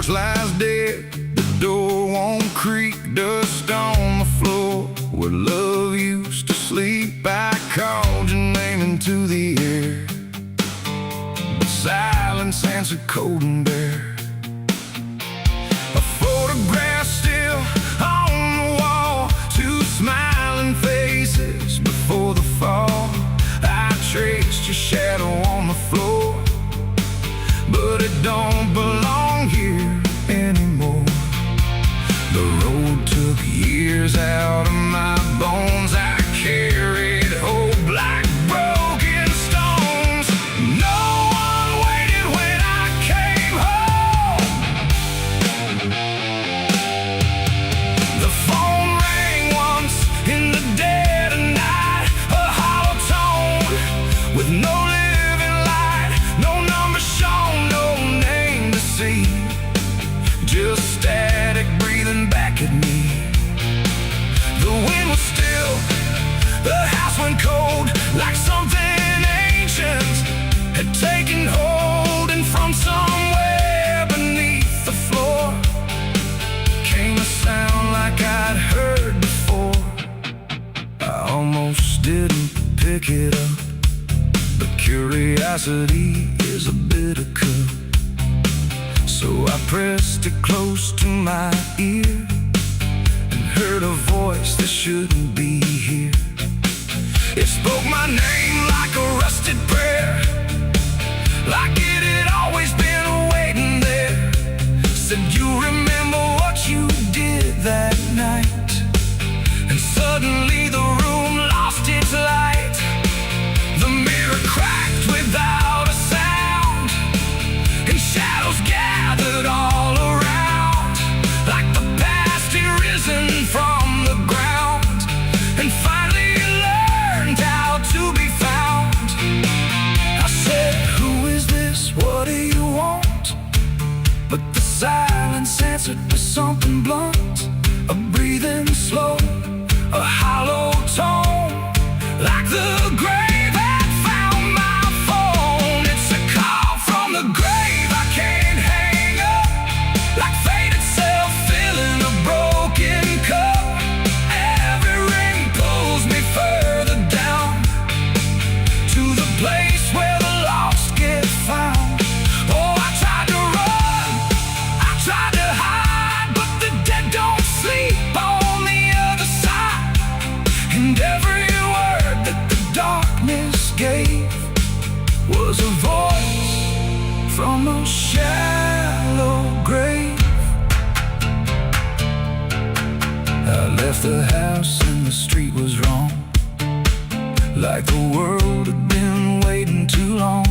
porch lies dead, the door won't creak, dust on the floor where love used to sleep. I called your name into the air, but silence answered cold and bare. A photograph still on the wall, two smiling faces before the fall. I traced your shadow on the floor, but it don't belong here anymore. The road took years out of my bones. I carried hope like broken stones. No one waited when I came home. The phone rang once in the dead of night, a hollow tone with no living light, no number shown, no name to see, just static breathing back at me. The wind was still, the house went cold, like something ancient had taken hold, and from somewhere beneath the floor came a sound like I'd heard before. I almost didn't pick it up, but curiosity is a bitter cup. So I pressed it close to my ear and heard a voice that shouldn't be here. It spoke my name like a rusted prayer, like it had always been waiting there. Said, you remember what you did that night? And suddenly the room lost its light. The mirror cracked without a sound, and shadows gathered all around, like the past had risen from the ground and finally learned how to be found. I said, who is this? What do you want? But the silence answered with something blunt, a breathing slow, a hollow tone, like the grave had found my phone. It's a call from the grave I can't hang up, like fate itself filling a broken cup. Every ring pulls me further down to the place where the lost get found. Oh, I tried to run, I tried to hide, but the dead don't sleep on the other side. And every word that the darkness gave was a voice from a shallow grave. I left the house and the street was wrong, like the world had been waiting too long.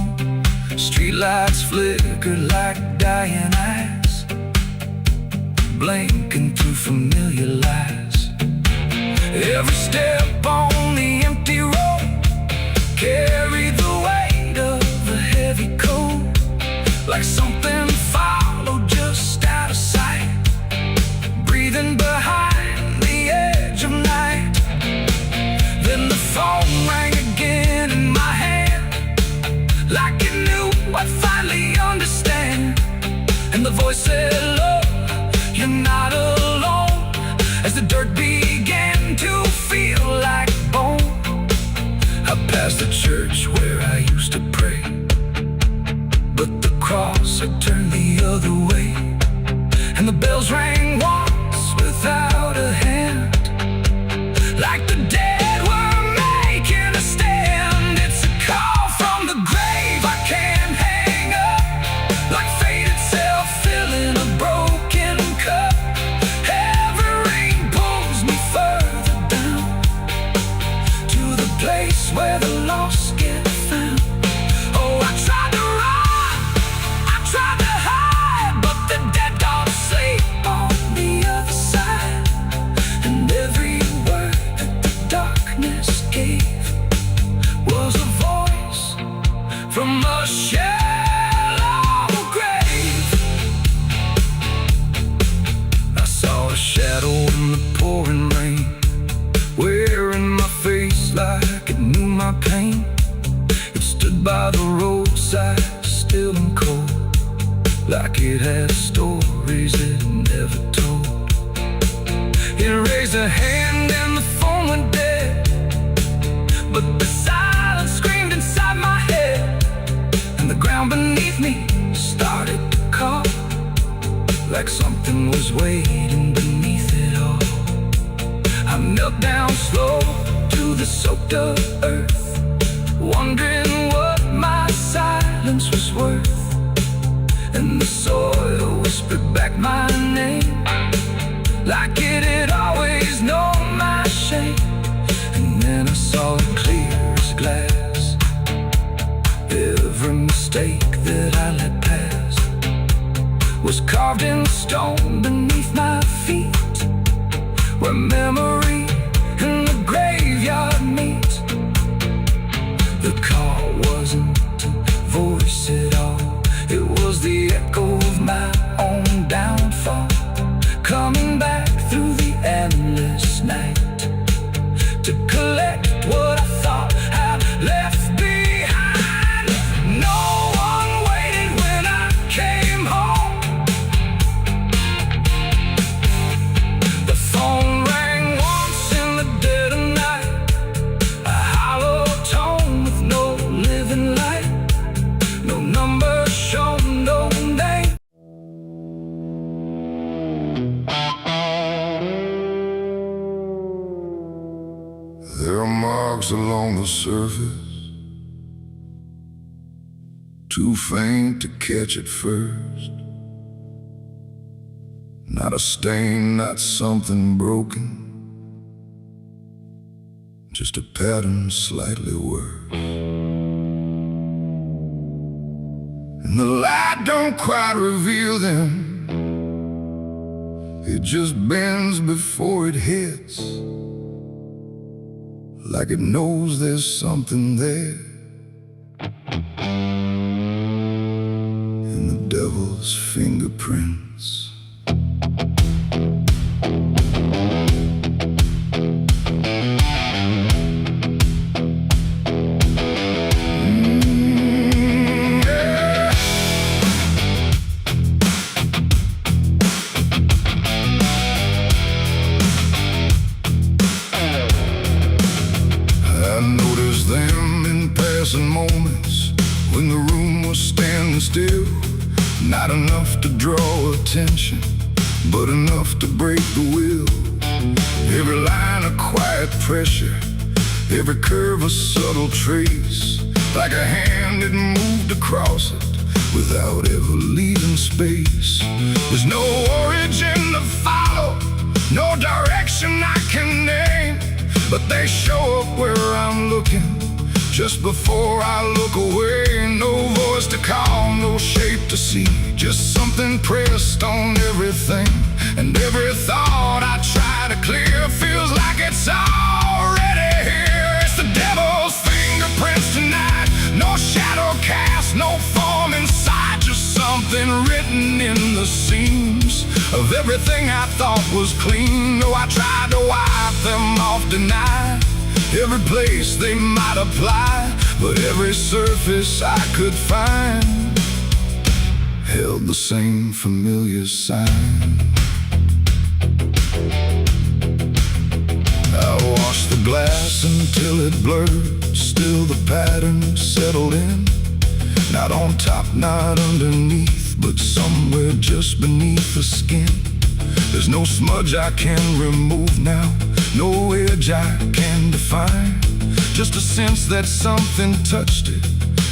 Streetlights flickered like dying eyes, blinking through familiar lies. Every step on the empty road carried the weight of a heavy coat, like something followed just out of sight, breathing behind the edge of night. Then the phone rang again in my hand, like it knew I'd finally understand. And the voice said, look, you're not alone, as the dirt began to feel like bone. I passed the church where I used to pray, but the cross had turned the other way. And the bells rang once without a hand, like the dead were making a stand. It's a call from the grave I can't hang up, like fate itself filling a broken cup. Every ring pulls me further down to the place where the lost get found. Oh, I tried to run, I tried to hide, but the dead don't sleep on the other side. And every word that the darkness gave was a voice from a shallow grave. I saw a shadow in the pouring rain, wearing my face like it knew my pain. It stood by the roadside, still and cold, like it had a story a hand and the phone went dead. But the silence screamed inside my head, and the ground beneath me started to call, like something was waiting beneath it all. I knelt down slow to the soaked up earth, wondering what my silence was worth. And the soil whispered back my name, like it had always known my shape. And then I saw it clear as glass. Every mistake that I let pass was carved in stone beneath my feet, where memory and the graveyard meet. The call wasn't a voice at all, it was the echo of my own downfall, coming back through the endless night to collect what I thought I'd left behind. No one waited when I came home. The phone rang once in the dead of night, a hollow tone with no living light, no number shown, no name. There are marks along the surface, too faint to catch at first. Not a stain, not something broken, just a pattern slightly worse. And the light don't quite reveal them, it just bends before it hits, like it knows there's something there in the devil's fingerprints. Moments when the room was standing still, not enough to draw attention, but enough to break the will. Every line a quiet pressure, every curve a subtle trace, like a hand had moved across it without ever leaving space. There's no origin to follow, no direction I can name, but they show up where I'm looking just before I look away. No voice to call, no shape to see, just something pressed on everything. And every thought I try to clear feels like it's already here. It's the devil's fingerprints tonight, no shadow cast, no form inside, just something written in the seams of everything I thought was clean. Though I tried to wipe them off, deny every place they might apply, but every surface I could find held the same familiar sign. I washed the glass until it blurred, still the pattern settled in. Not on top, not underneath, but somewhere just beneath the skin. There's no smudge I can remove now, no edge I can define, just a sense that something touched it,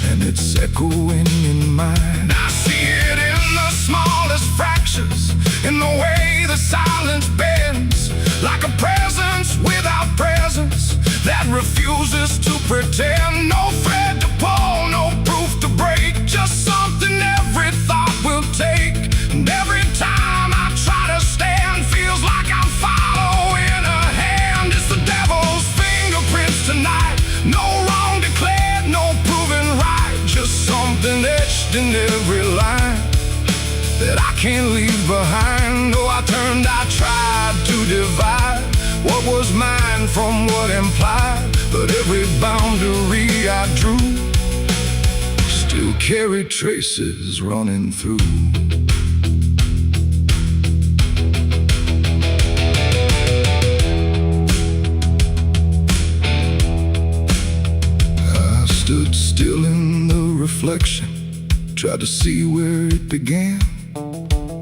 and it's echoing in mine. I see it in the smallest fractures, in the way the silence bends, like a presence without presence that refuses to pretend. No thread to pull, no proof to break, just something every thought will take. And every time I try to stand, feels like I'm following a hand. It's the devil's fingerprints tonight, no wrong declared, no proven right, just something etched in every line that I can't leave behind. Though I turned, I tried to divide what was mine from what implied, but every boundary I drew still carried traces running through. reflection, tried to see where it began,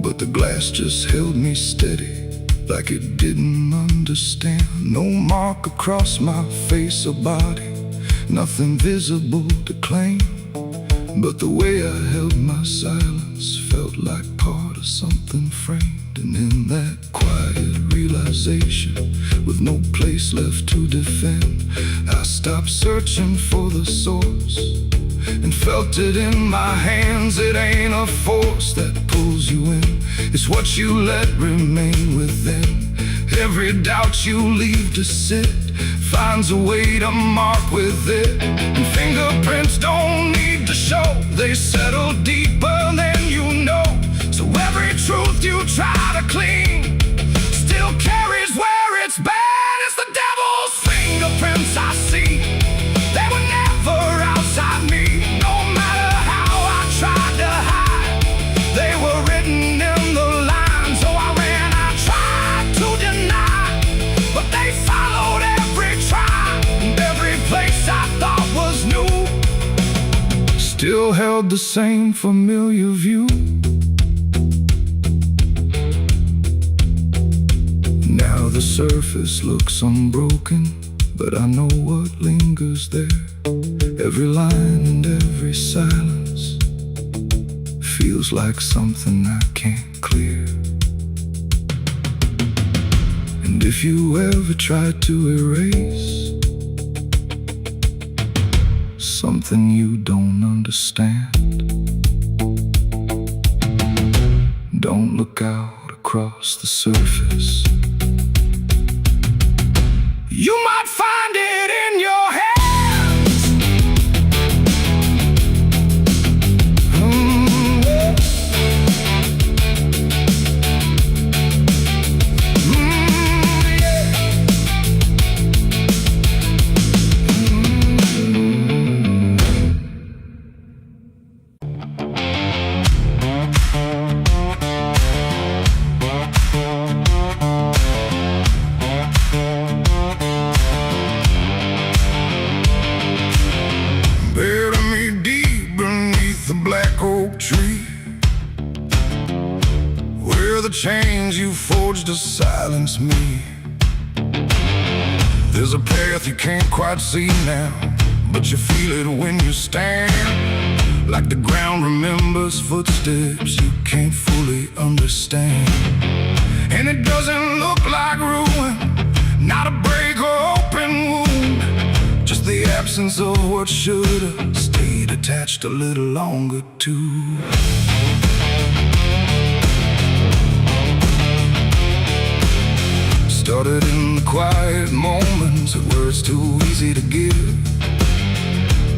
but the glass just held me steady, like it didn't understand. No mark across my face or body, nothing visible to claim, but the way I held my silence felt like part of something framed. And in that quiet realization, with no place left to defend, I stopped searching for the source and felt it in my hands. It ain't a force that pulls you in, it's what you let remain within. Every doubt you leave to sit finds a way to mark with it. And fingerprints don't need to show, they settle deeper than you know. So every truth you try to clean still carries where it's been. It's the devil's fingerprints I see, they were never outside me. No matter how I tried to hide, they were written in the line. So I ran, I tried to deny, but they followed every try. And every place I thought was new still held the same familiar view. Now the surface looks unbroken, but I know what lingers there. Every line and every silence feels like something I can't clear. And if you ever try to erase something you don't understand, don't look out across the surface. You might find it in your hands. Tree, where the chains you forged to silence me. There's a path you can't quite see now, but you feel it when you stand. Like the ground remembers footsteps you can't fully understand. And it doesn't look like ruin, not a break or open wound, just the absence of what should've stayed attached a little longer too. Started in the quiet moments where it's too easy to give.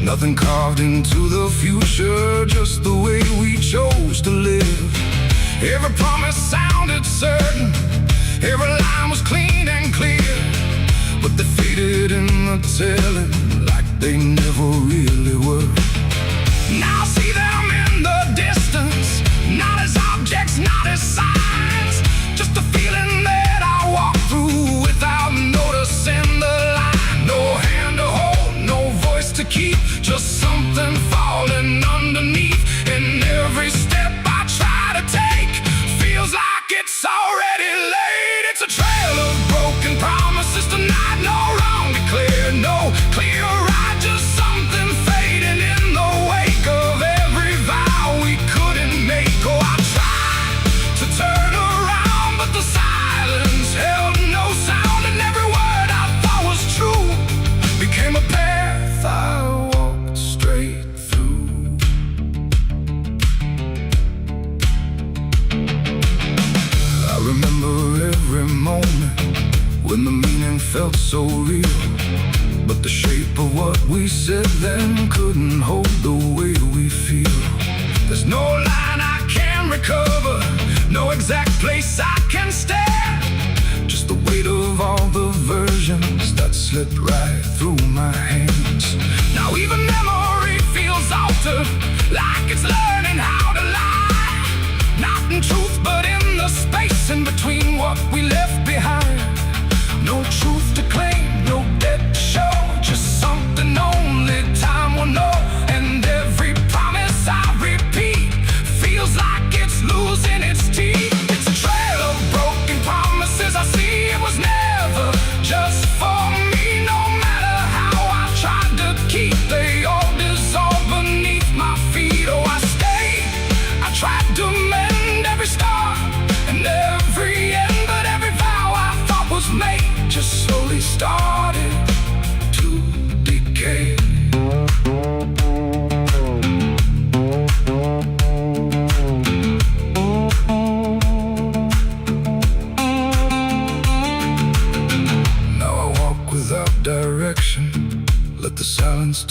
Nothing carved into the future, just the way we chose to live. Every promise sounded certain, every line was clean and clear, but they faded in the telling like they never really were. Now I see them in the distance, not as objects, not as signs, just a feeling that I walk through without noticing the line. No hand to hold, no voice to keep, just something falling underneath. And every step I try to take feels like it's already late. It's a trail of broken promises tonight, no wrong declared, no clear right, just something fading in the wake of every vow we couldn't make. Oh, I tried to turn around, but the silence held no sound, and every word I thought was true became a path I walked straight through. I remember every moment when the meaning felt so real, but the shape of what we said then couldn't hold the way we feel. There's no line I can recover, no exact place I can stand, just the weight of all the versions that slipped right through my hands. Now even memory feels altered, like it's learning how to lie, not in truth but in the space in between what we left behind. No truth to claim, no debt to show, just something only time will know. And every promise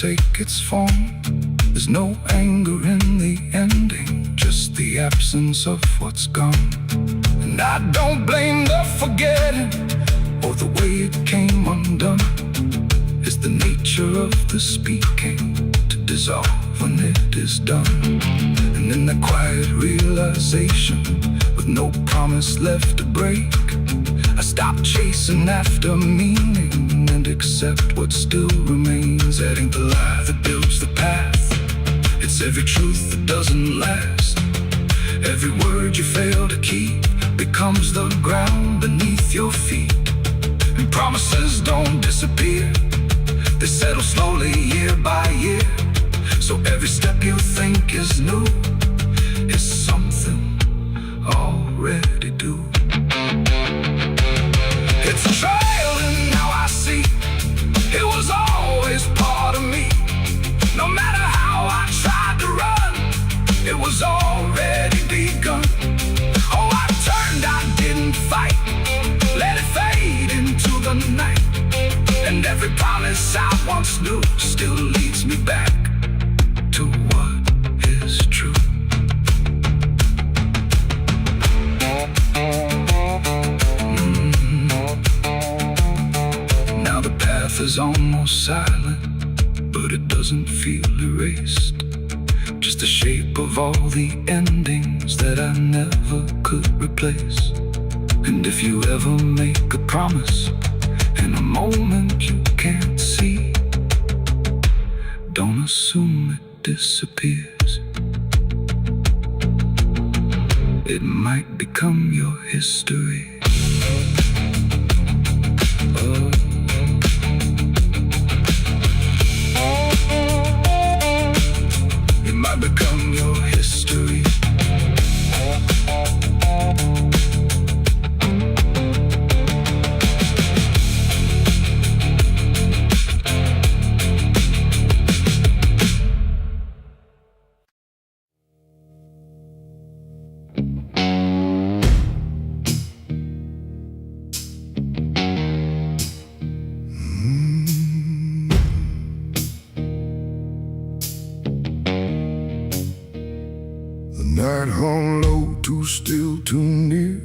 take its form. There's no anger in the ending, just the absence of what's gone. And I don't blame the forgetting or the way it came undone. It's the nature of the speaking to dissolve when it is done. And in that quiet realization, with no promise left to break, I stop chasing after meaning and accept what still remains. Adding the lie that builds the path, it's every truth that doesn't last. Every word you fail to keep becomes the ground beneath your feet. And promises don't disappear, they settle slowly year by year. So every step you think is new is something already due. It's a trail and now I see it was always part of me. No matter how I tried to run, it was already begun. Oh, I turned, I didn't fight, let it fade into the night. And every promise I once knew still leads me back to what is true. Now the path is almost silent, but it doesn't feel erased. Just the shape of all the endings that I never could replace. And if you ever make a promise in a moment you can't see, don't assume it disappears. It might become your history. Oh. It might become your history. Night hung low, too still, too near,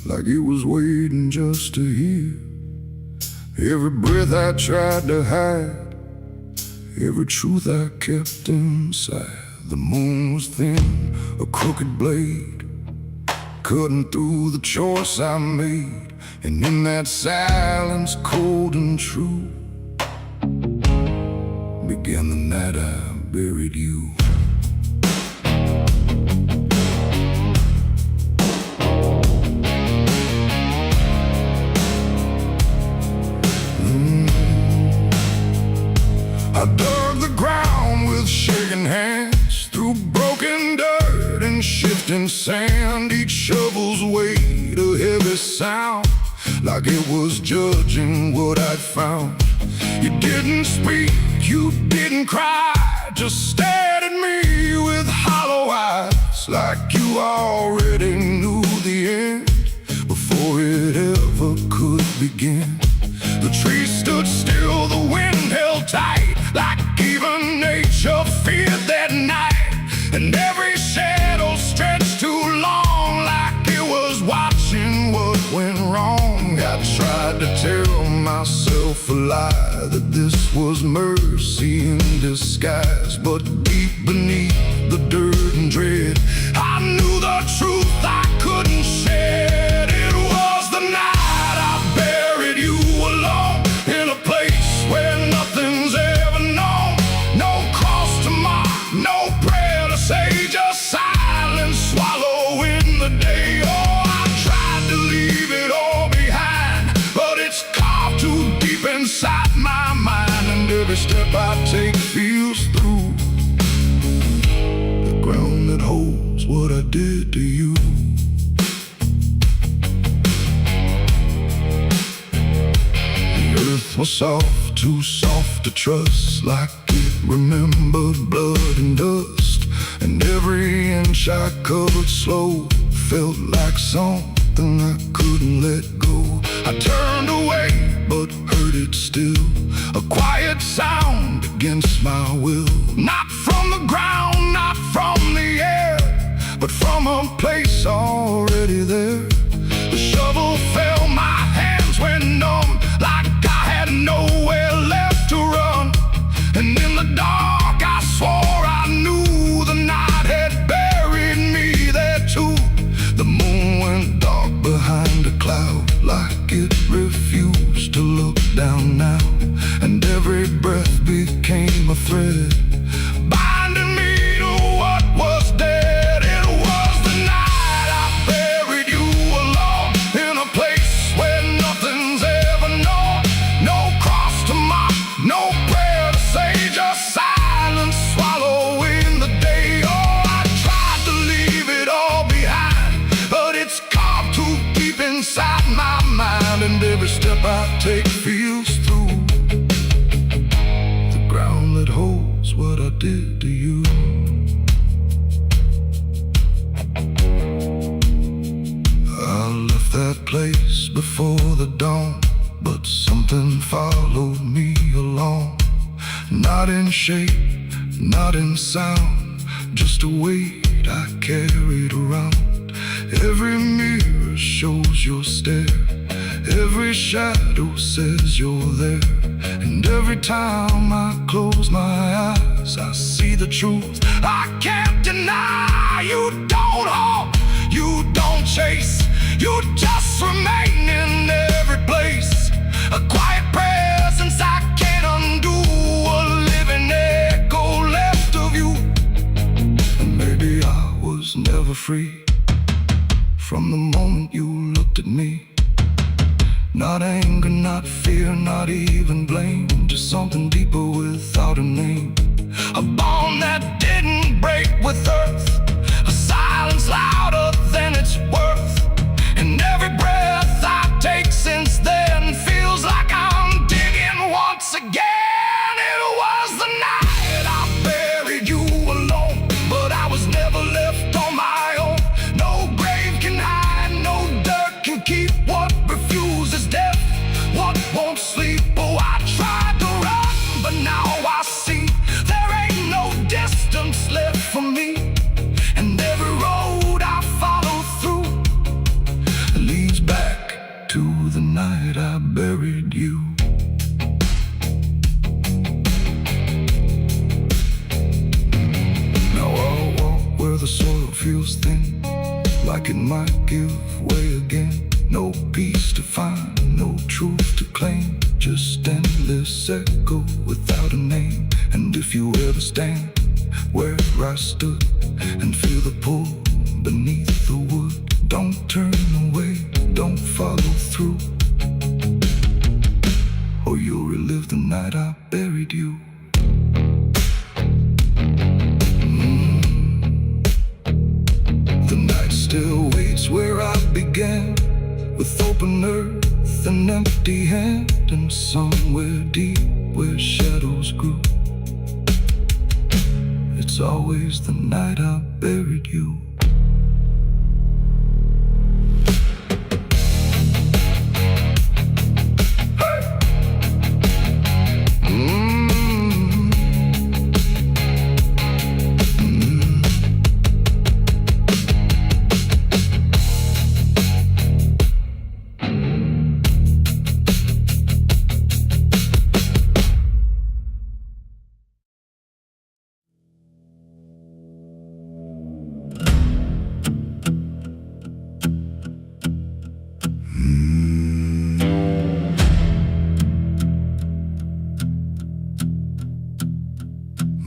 like it was waiting just to hear. Every breath I tried to hide, every truth I kept inside. The moon was thin, a crooked blade, cutting through the choice I made. And in that silence, cold and true, began the night I buried you. I dug the ground with shaking hands, through broken dirt and shifting sand. Each shovel's weight a heavy sound, like it was judging what I'd found. You didn't speak, you didn't cry, just stared at me with hollow eyes, like you already knew the end before it ever could begin. The trees stood still, the wind held tight, like even nature feared that night. And every shadow stretched too long, like it was watching what went wrong. I tried to tell myself a lie, that this was mercy in disguise. But deep beneath the dirt and dread, I knew the truth I couldn't shed. It was the night I buried you alone, in a place where nothing's ever known. No cross to mark, no prayer to say, just silence swallowing the day. Oh, I tried to leave it all behind, but it's carved too deep inside my mind. And every step I take feels through the ground that holds what I did to you. Earth was soft, too soft to trust, like it remembered blood and dust. And every inch I covered slow felt like something I couldn't let go. I turned away, but heard it still, a quiet sound against my will. Not from the ground, not from the air, but from a place already there. The shovel fell, my hands went numb, like I had nowhere left to run. And in the dark I swore I knew the night had buried me there too. The moon went dark behind a cloud, like it refused to look down now. And every breath became a thread, binding me to what was dead. It was the night I buried you alone, in a place where nothing's ever known. No cross to mark, no prayer to say, just silence swallowing the day. Oh, I tried to leave it all behind, but it's carved too deep inside my mind. And every step I take feels through the ground that holds what I did to you. I left that place before the dawn, but something followed me along. Not in shape, not in sound, just a weight I carried around. Every mirror shows your stare, every shadow says you're there. And every time I close my eyes, I see the truth I can't deny. You don't hold, you don't chase, you just remain in every place. A quiet presence I can't undo, a living echo left of you. And maybe I was never free from the moment you looked at me. Not anger, not fear, not even blame, just something deeper without a name. A bond that didn't break with earth, a silence louder than its worth. And every breath I take since then feels like I'm digging once again. It was the night I buried you alone, but I was never left on my own. No grave can hide, no dirt can keep what refuses death, what won't sleep. Oh, I tried to run, but now I see there ain't no distance left for me. And every road I follow through leads back to the night I buried you. Now I'll walk where the soil feels thin, like it might give way again. No peace to find, no truth to claim, just endless echo without a name. And if you ever stand where I stood and feel the pull beneath the wood, don't turn away, don't follow through, or you'll relive the night I buried you. The night still waits where I began, with open earth and empty hand, and somewhere deep where shadows grew, it's always the night I buried you.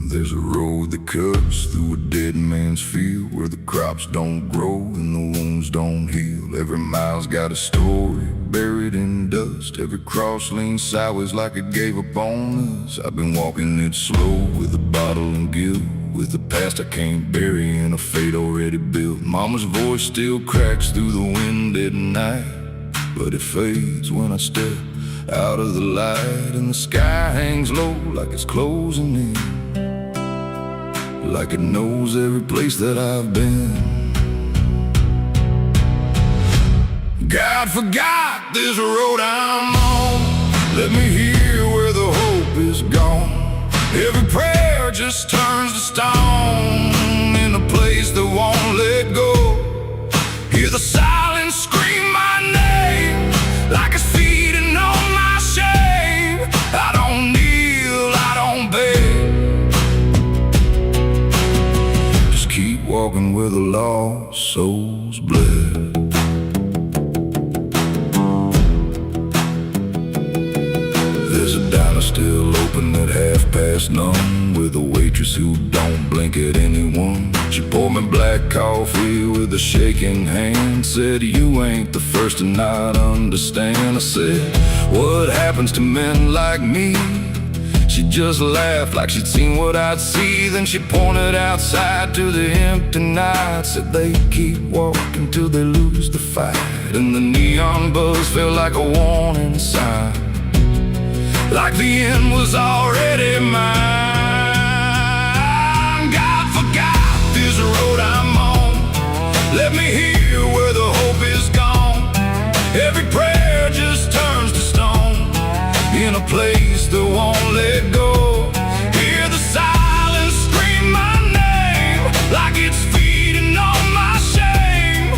There's a road that cuts through a dead man's field, where the crops don't grow and the wounds don't heal. Every mile's got a story buried in dust. Every cross leans sideways like it gave up on us. I've been walking it slow with a bottle and guilt, with the past I can't bury and a fate already built. Mama's voice still cracks through the wind at night, but it fades when I step out of the light. And the sky hangs low like it's closing in, like it knows every place that I've been. God forgot this road I'm on. Let me hear where the hope is gone, Every prayer just turns to stone in a place that won't let go. Hear the silence scream my name like it's feeding on my shame. I don't kneel, I don't beg, just keep walking where the lost souls bled. There's a diner still open at 9:30 with a waitress who don't blink at anyone. She poured me black coffee with a shaking hand, said, "You ain't the first to not understand." I said, "What happens to men like me?" She just laughed like she'd seen what I'd see. Then she pointed outside to the empty night, said they keep walking till they lose the fight. And the neon buzz felt like a warning sign, like the end was already mine. God forgot this road I'm on. Let me hear where the hope is gone. Every prayer just turns to stone in a place that won't let go. Hear the silence scream my name like it's feeding on my shame.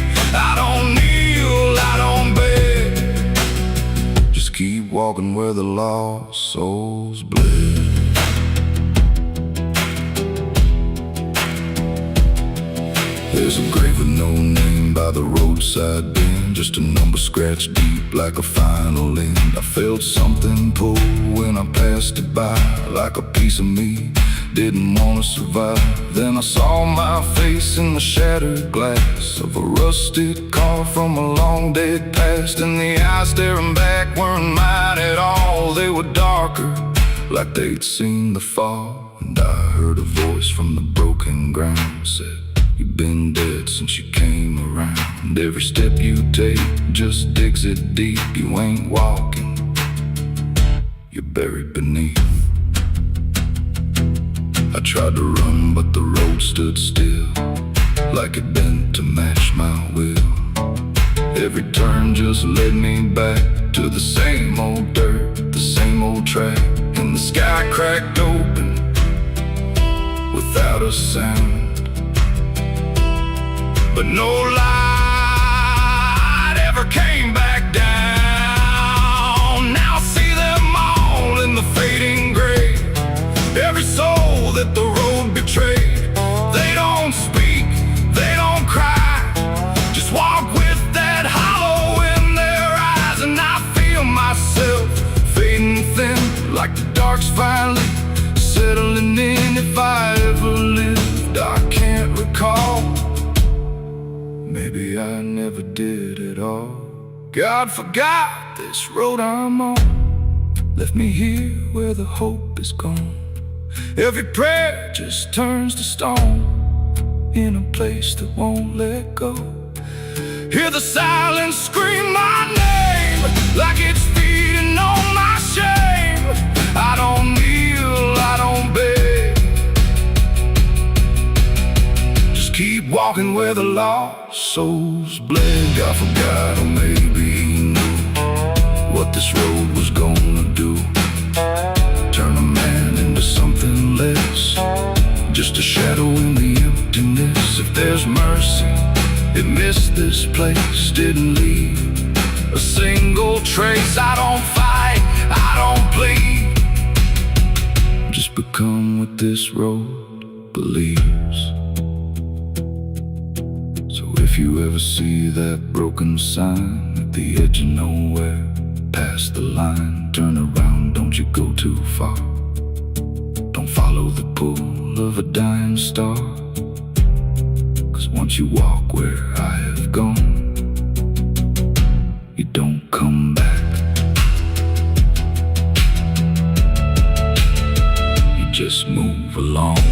I don't kneel, I don't beg, just keep walking where the lost souls bled. There's a grave with no name by the roadside bend, just a number scratched deep like a final end. I felt something pull when I passed it by, like a piece of me didn't want to survive. Then I saw my face in the shattered glass of a rusted car from a long dead past, and the eyes staring back weren't mine at all. They were darker, like they'd seen the fall. And I heard a voice from the broken ground, said, "You've been dead since you came around. Every step you take just digs it deep. You ain't walking, you're buried beneath." I tried to run, but the road stood still, like it bent to match my will. Every turn just led me back to the same old dirt, the same old track. And the sky cracked open without a sound, but no light ever came back down. Now I see them all in the fading gray, every soul that the road betrayed. They don't speak, they don't cry, just walk with that hollow in their eyes. And I feel myself fading thin, like the dark's finally settling in. If I ever lived, I can't recall. Maybe I never did at all. God forgot this road I'm on, left me here where the hope is gone. Every prayer just turns to stone in a place that won't let go. Hear the silence scream my name like it's feeding on my shame. I don't kneel, I don't beg, just keep walking where the lost souls bled. God forgot, or maybe he knew what this road was gonna do, turn a man into something less, just a shadow in the emptiness. If there's mercy, it missed this place, didn't leave a single trace. I don't fight, I don't plead, just become what this road believes. So if you ever see that broken sign at the edge of nowhere, past the line, turn around, don't you go too far. Don't follow the pull of a dying star, 'cause once you walk where I have gone, you don't come back. You just move along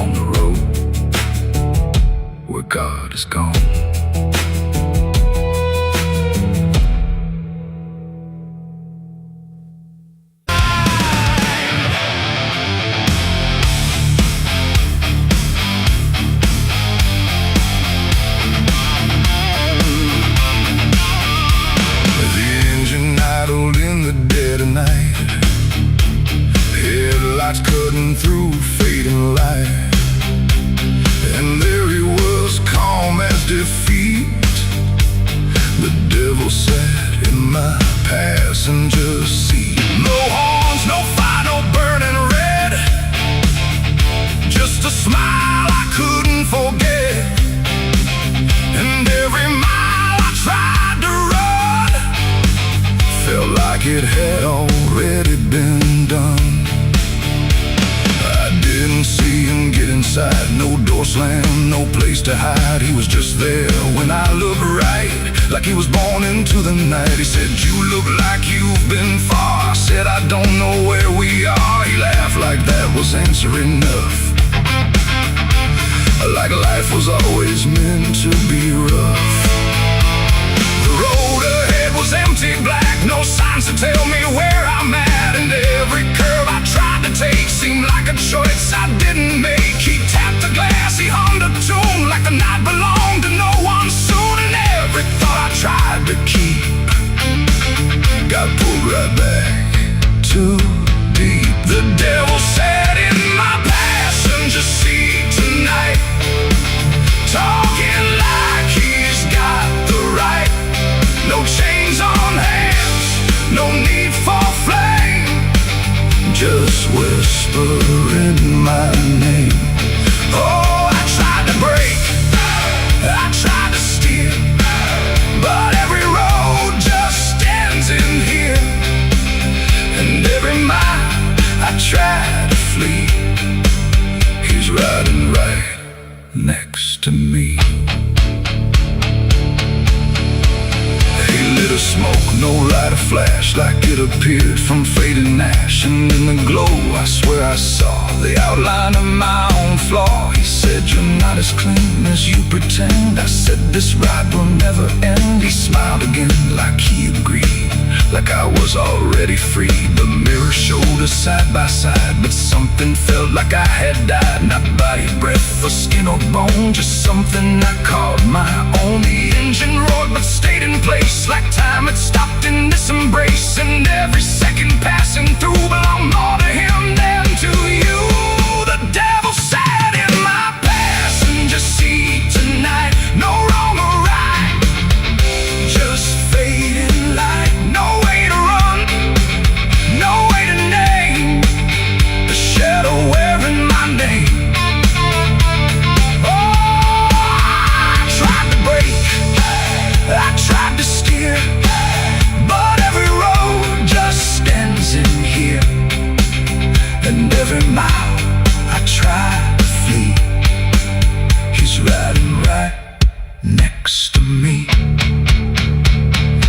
on the road where God is gone. it had already been done. I didn't see him get inside, no door slam, no place to hide. He was just there when I looked right, like he was born into the night. He said, "You look like you've been far." I said, "I don't know where we are." He laughed like that was answer enough, like life was always meant to be rough. The road ahead was empty black, no signs to tell me where I'm at. And every curve I tried to take seemed like a choice I didn't make. He tapped the glass, he hummed a tune like the night belonged to no one soon. And every thought I tried to keep got pulled right back too deep. The devil sat in my passenger seat tonight, talking like he's got the right. No chains on hands, no need for flame, just whispering my name. Oh, I tried to break, I tried to steer, but every road just ends in here. And every mile I tried to flee, he's riding right next to me. He lit a smoke, no lighter flash, like it appeared from fading ash. And in the glow I swear I saw the outline of my own flaw. He said, "You're not as clean as you pretend." I said, "This ride will never end." He smiled again like he agreed, like I was already free. The mirror showed us side by side, but something felt like I had died. Not body, breath, or skin or bone, just something I called my own. The engine roared but stayed in place, like time had stopped in this embrace. And every second passing through belonged more to him than to you. The devil sat in my passenger seat tonight, no wrong or right, just fading light. No way to run, no way to name the shadow wearing my name. Oh, I tried to break, I tried to steer, but every road just ends in here. And every mile I try to flee, he's riding right next to me.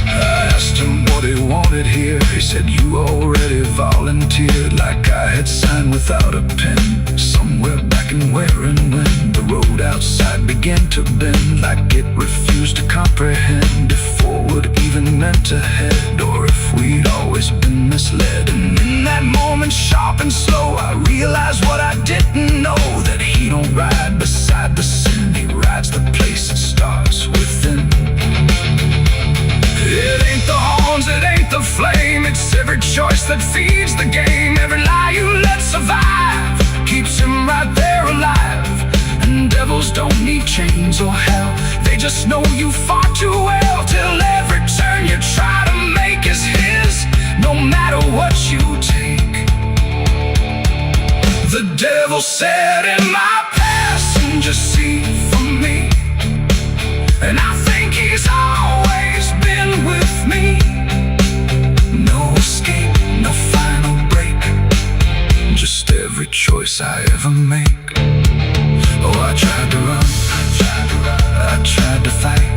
I asked him what he wanted here. He said, "You already volunteered," like I had signed without a pen. Somewhere back in where and when the road outside began to bend, like it refused to comprehend if forward even meant ahead, or if we'd always been misled. And in that moment, sharp and slow, I realized what I didn't know, that he don't ride beside the sin, he rides the place that starts within. It ain't the horns, it ain't the flame, it's every choice that feeds the game. Every lie you let survive keeps him right there alive. And devils don't need chains or hell, they just know you far too well. Till every turn you try to make is his, no matter what you take. The devil sat in my passenger seat for me, and I think he's always been with me. No escape, no final break, just every choice I ever make. Oh, I tried to run, I tried to fight,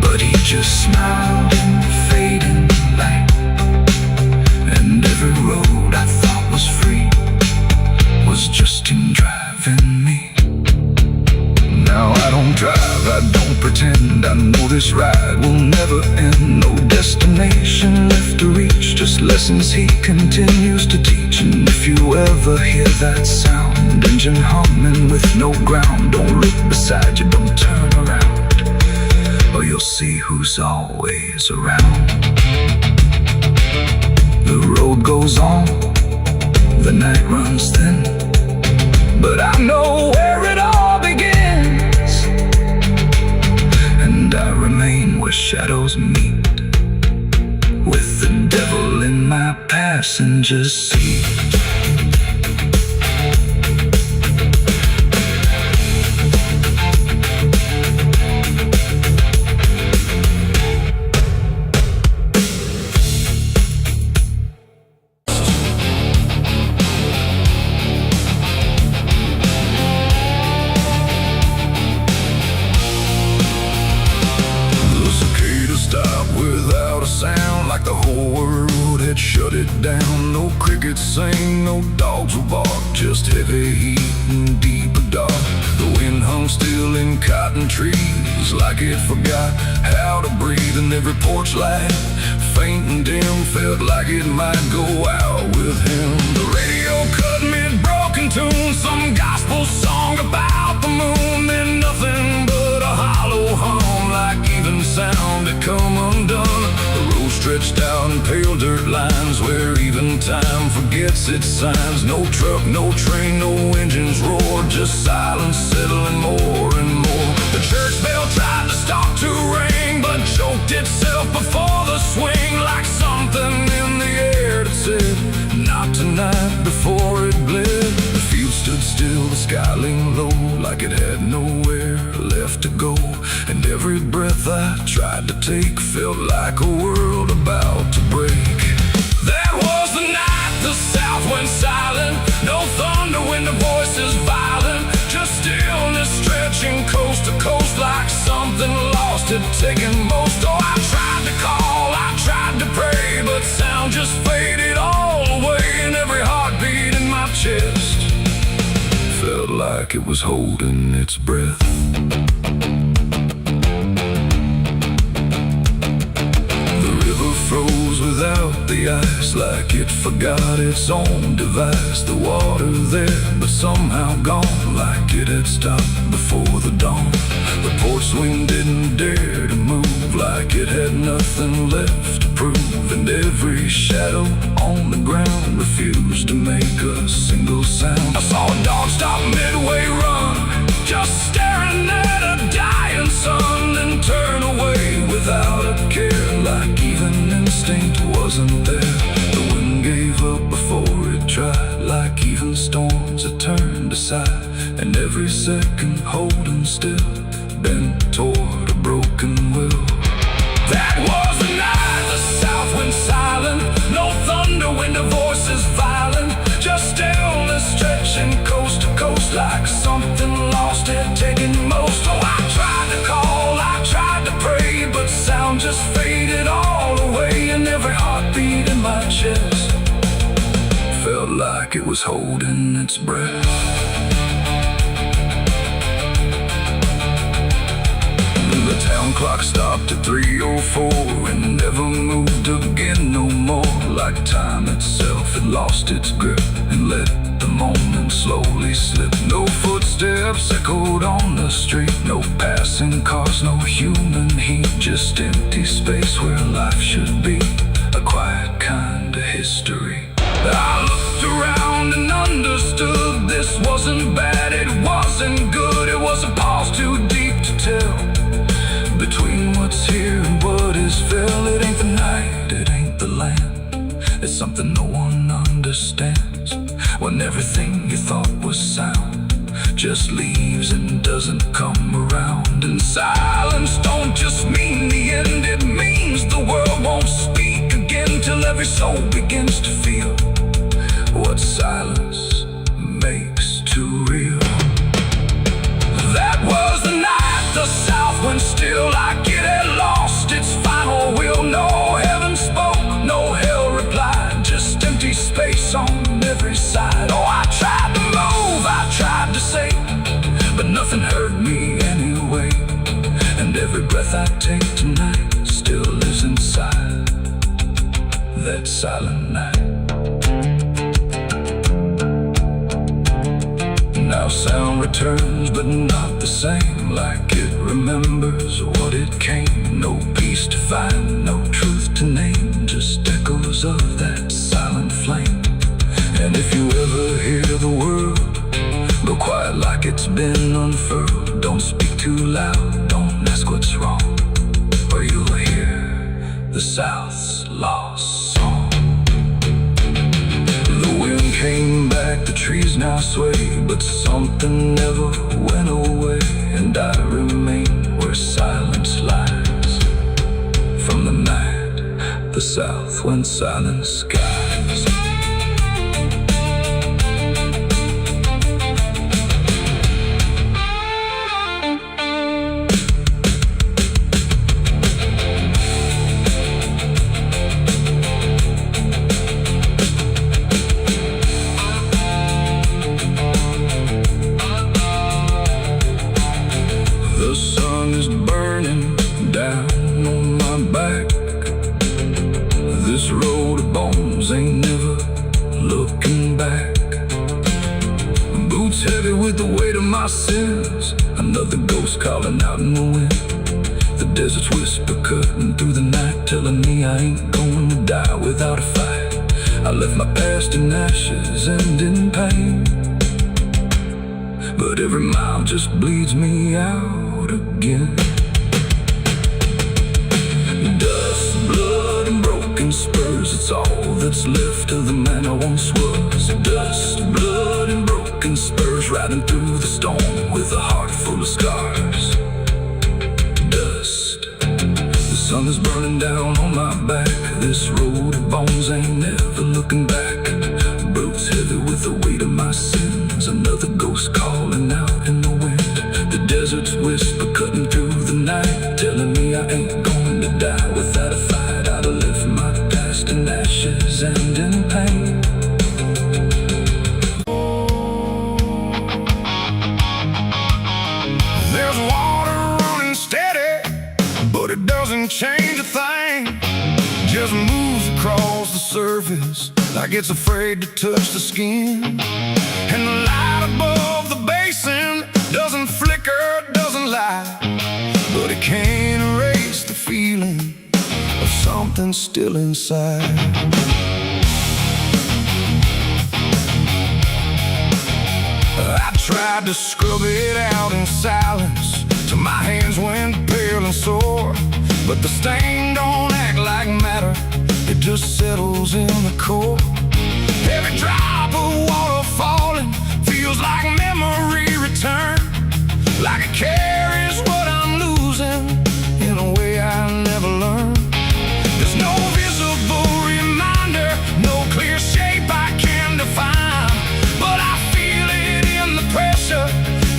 but he just smiled in the fading light. And every road I thought was free was just him driving me. Now I don't drive, I don't pretend, I know this ride will never end. No destination left to reach, just lessons he continues to teach. And if you ever hear that sound, engine humming with no ground, don't look beside you, don't turn around, or you'll see who's always around. The road goes on, the night runs thin, but I know where it all begins. And I remain where shadows meet, with the devil in my passenger seat. crickets sing, no dogs will bark, just heavy heat and deeper dark. The wind hung still in cotton trees, like it forgot how to breathe. And every porch light, faint and dim, felt like it might go out with him. The radio cut mid-broken tune, some gospel song about the moon. Then nothing but a hollow hum, like even sound had come undone. The road stretched out in pale dirt lines, where even time forgets its signs. No truck, no train, no engines roar, just silence settling more and more. The church bell tried to stop to ring, but choked itself before the swing, like something in the air that said, not tonight, before it bled. The field stood still, the sky leaned low, like it had nowhere left to go. And every breath I tried to take felt like a world about to break. That was the night the south went silent. No thunder when the voices violent, just stillness stretching coast to coast, like something lost had taken most. Oh, I tried to call, I tried to pray, but sound just faded all away. And every heartbeat in my chest felt like it was holding its breath. Froze without the ice, like it forgot its own device. The water there, but somehow gone, like it had stopped before the dawn. The porch swing didn't dare to move, like it had nothing left to prove. And every shadow on the ground refused to make a single sound. I saw a dog stop midway run, just staring at a dying sun, then turn away without a care, like even instinct wasn't there. The wind gave up before it tried, like even storms had turned aside. And every second holding still, bent toward a broken will. That was the night the south went silent. No thunder when the voices violent, just stillness stretching coast to coast, like something lost had taken most. Oh, I tried to call, I tried to pray, but sound just faded all away. And every heartbeat in my chest felt like it was holding its breath. The town clock stopped at 3:04 and never moved again no more, like time itself had lost its grip and let the moment slowly slip. No footsteps echoed on the street, no passing cars, no human heat, just empty space where life should be, a quiet kind of history. I looked around and understood this wasn't bad, it wasn't good. It was a pause too deep to tell, between what's here and what is fell. It ain't the night, it ain't the land, it's something no one understands. When everything you thought was sound just leaves and doesn't come around. And silence don't just mean the end, it means the world won't speak again, till every soul begins to feel what silence makes too real. That was the night the south went still, like it had lost its final will. No heaven spoke, no hell replied, just empty space on every side. Oh, I tried to move, I tried to say, but nothing heard me anyway. And every breath I take tonight still lives inside that silent night. Now sound returns, but not the same, like it remembers what it came. No peace to find, no truth to name, just echoes of that silent flame. And if you ever hear the word, go quiet like it's been unfurled. Don't speak too loud, don't ask what's wrong, or you'll hear the South's lost song. The wind came back, the trees now sway, but something never went away. And I remain where silence lies, from the night the south went silent skies. my sins. Another ghost calling out in the wind. The desert's whisper cutting through the night, telling me I ain't going to die without a fight. I left my past in ashes and in pain, but every mile just bleeds me out again. Dust, blood, and broken spurs, it's all that's left of the man I once was. Dust, blood, and broken spurs, riding through the storm with a heart full of scars. Dust, the sun is burning down on my back. This road of bones ain't never looking back. Boots heavy with the weight of my sins. Another ghost calling out in the wind. The desert's whisper cutting through the night, telling me I ain't going to die without a fight. I'd have left my past in ashes and in pain. There's water running steady, but it doesn't change a thing. Just moves across the surface like it's afraid to touch the skin. And the light above the basin doesn't flicker, doesn't lie, but it can't erase the feeling of something still inside. I tried to scrub it out in silence till my hands went pale and sore, but the stain don't act like matter, it just settles in the core. Every drop of water falling feels like memory return, like it carries what I'm losing in a way I never learned. There's no visible reminder, no clear shape I can define, but I feel it in the pressure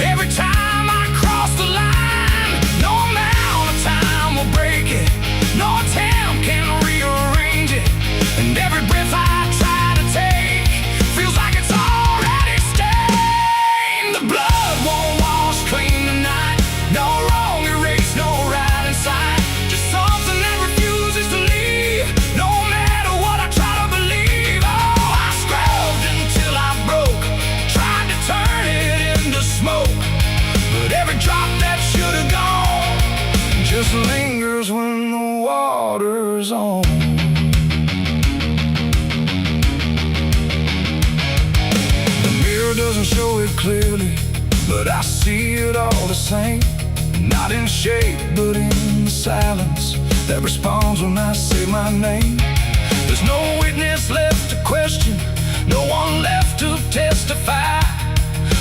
every time I cross the line. No amount of time will break it, no attempt can rearrange it, and every breath I try to take feels like it's already stained. The blood won't wash clean tonight, no wrong erased, no right inside, just something that refuses to leave, no matter what I try to believe. Oh, I scrubbed until I broke, tried to turn it into smoke, but every drop that should have gone just lingers when the water's on. The mirror doesn't show it clearly, but I see it all the same. Not in shape, but in the silence that responds when I say my name. There's no witness left to question, no one left to testify,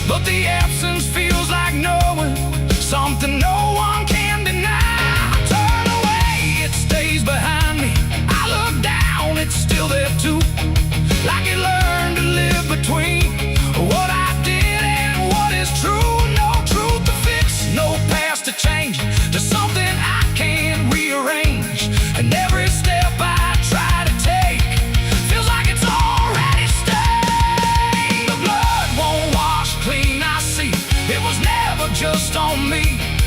but the absence feels like knowing something no one can deny. I turn away, it stays behind me. I look down, it's still there too, like it learned to live between what I did and what is true. No truth to fix, no past to change, there's something I can't rearrange, and every step I try to take feels like it's already stained. The blood won't wash clean, I see it was never just on me.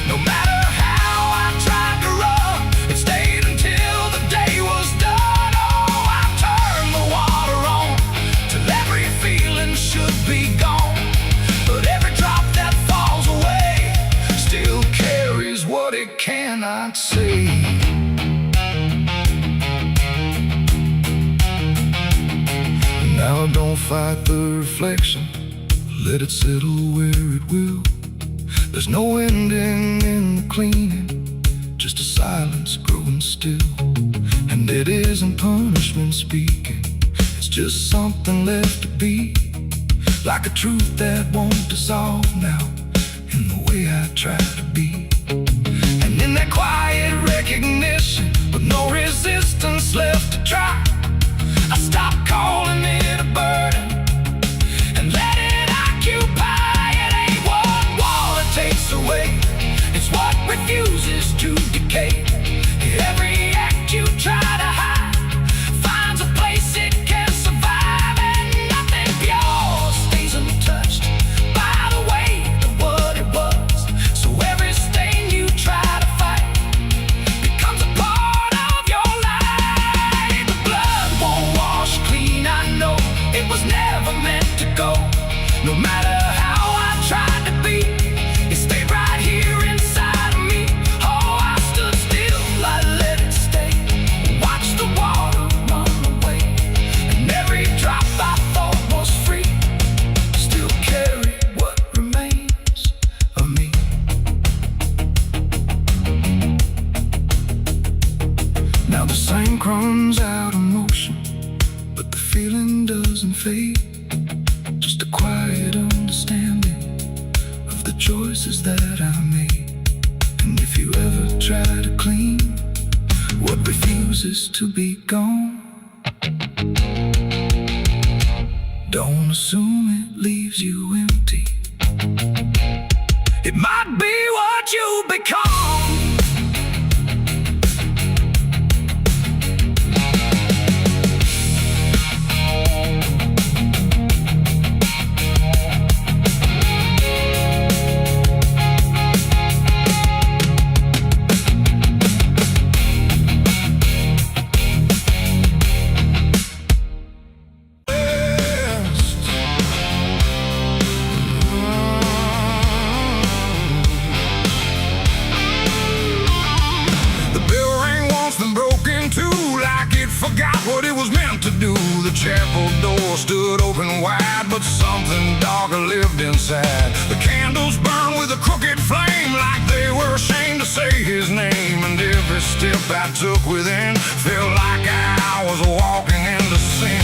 No matter how I tried to run, it stayed until the day was done. Oh, I turned the water on till every feeling should be gone, but every drop that falls away still carries what it cannot see. Now don't fight the reflection, let it settle where it will. There's no ending in the cleaning, just a silence growing still. And it isn't punishment speaking, it's just something left to be, like a truth that won't dissolve now in the way I try to be. And in that quiet recognition, with no resistance left to try, I stop calling it a burden and let it occupy. It ain't what water takes away, it's what refuses to decay. Every act you try to hide finds a place it can survive, and nothing pure stays untouched by the weight of what it was. So every fate, just a quiet understanding of the choices that I made. And if you ever try to clean what refuses to be gone, don't assume it leaves you empty. It might be what you become. Forgot what it was meant to do. The chapel door stood open wide, but something darker lived inside. The candles burned with a crooked flame, like they were ashamed to say his name. And every step I took within felt like I was walking into sin.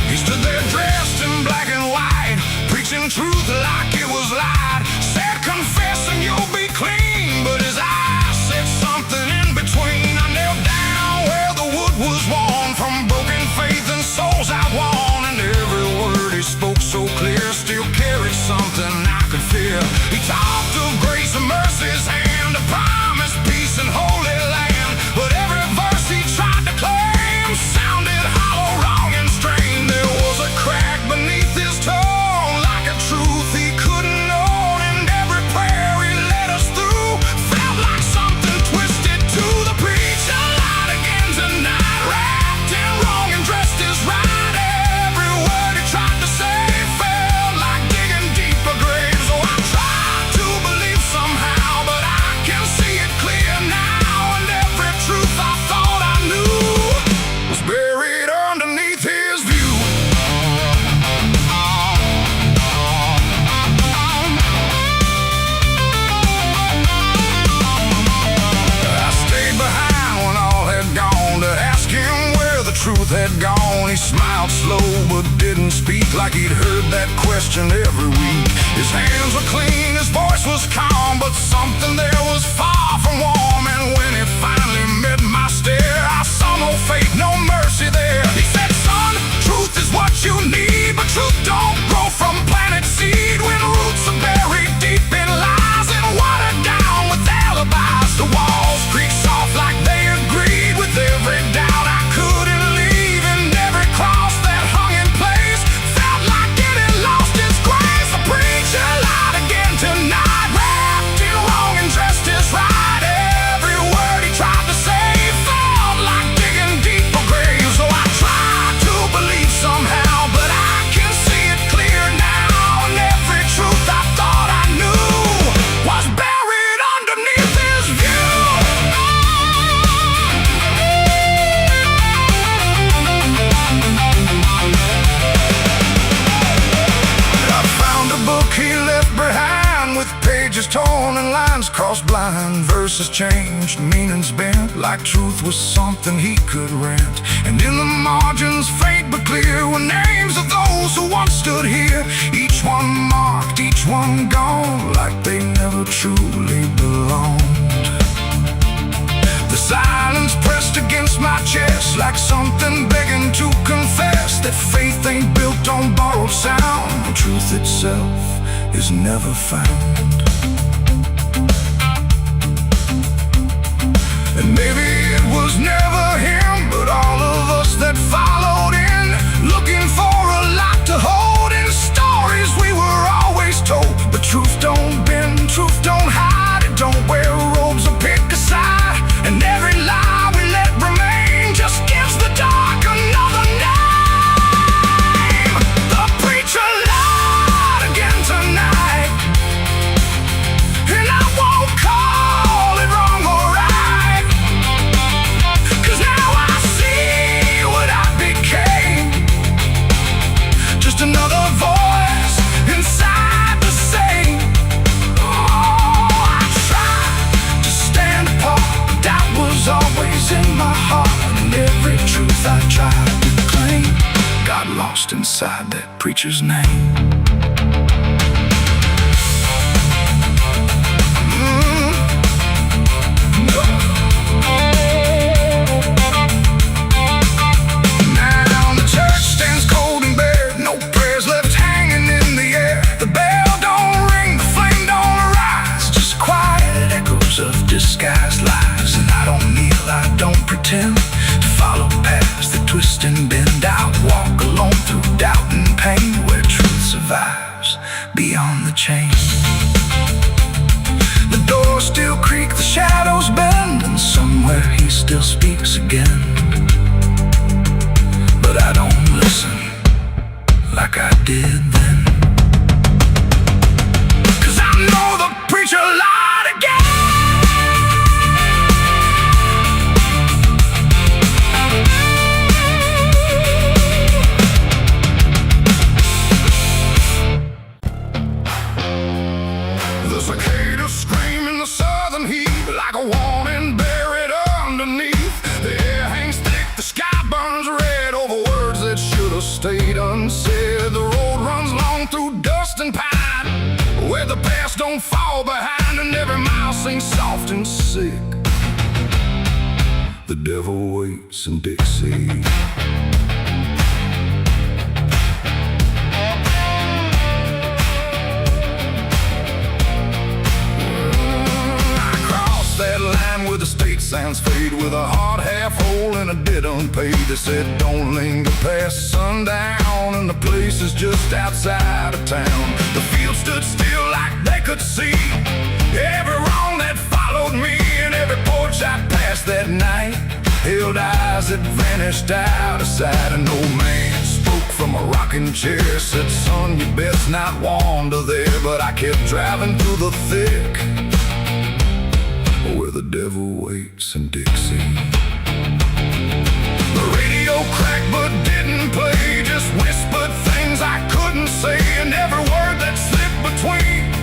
He stood there dressed in black and white, preaching truth like it was lied. Said, confess and you'll be clean, but his eyes said something in between. I knelt down where the wood was worn from broken faith and souls I'd won. And every word he spoke so clear still carried something I could fear. He talked of grace and mercy's hand, a promise, peace and holy land. But every verse he tried to claim sounded hollow, wrong and strained. There was a crack beneath his tone, like a truth he couldn't own. And every prayer he led us through felt like something twisted to the preacher. Lied again tonight, wrapped in wrong and dressed as right. Every word he tried to say felt like digging deeper graves. So I tried to believe somehow, but I can see it clear now. And every truth I thought I knew was buried underneath his view. I stayed behind when all had gone to ask him where the truth had gone. He smiled slow but didn't speak, like he'd heard that question every week. His hands were clean, his voice was calm, but something there was far from warm. And when it finally met my stare, I saw no faith, no mercy there. He said, son, truth is what you need, but truth don't grow from planted seed. When roots are buried deep in lies and watered down with alibis, the walls creak soft like they agreed with every doubt I couldn't leave. And every cross that hung in place felt like it had lost its grace. The preacher lied again tonight, wrapped in wrong and dressed as right. Every word he tried to say felt like digging deeper graves. So I tried to believe somehow, but I can see it clear now. And every truth I thought I knew was buried underneath his view. I found a book he left behind, with pages torn and lines crossed blind. Verses changed, meanings bent, like truth was something he could rent. And in the margins, faint but clear, were names of those who once stood here. Each one marked, each one gone, like they never truly belonged. The silence pressed against my chest, like something begging to confess that faith ain't built on borrowed sound, and truth itself is never found. And maybe it was never him, but all of us that followed in, looking for a lot to hold in stories we were always told. But truth don't bend, truth don't hide, it don't wear robes or pick a side. And every lie we let remain just gives the dark another name. The preacher lied again tonight, and I won't call it wrong or right, 'cause now I see what I became. preacher's name. Now the church stands cold and bare, no prayers left hanging in the air. The bell don't ring, the flame don't arise, just quiet echoes of disguised lies. And I don't kneel, I don't pretend to follow paths that twist and bend. I walk alone through doubt and pain, where truth survives beyond the chain. The doors still creak, the shadows bend, and somewhere he still speaks again. But I don't listen like I did then, 'cause I know the preacher lied again. The cicadas scream in the southern heat, like a warning buried underneath. The air hangs thick, the sky burns red over words that should have stayed unsaid. The road runs long through dust and pine, where the past don't fall behind, and every mile sings soft and sick. The devil waits in Dixie. That line where the state signs fade, with a heart half whole and a debt unpaid. They said don't linger past sundown, and the place is just outside of town. The field stood still like they could see every wrong that followed me, and every porch I passed that night held eyes that vanished out of sight. An old man spoke from a rocking chair, said son, you best not wander there. But I kept driving through the thick, where the devil waits in Dixie. The radio cracked but didn't play, just whispered things I couldn't say, and every word that slipped between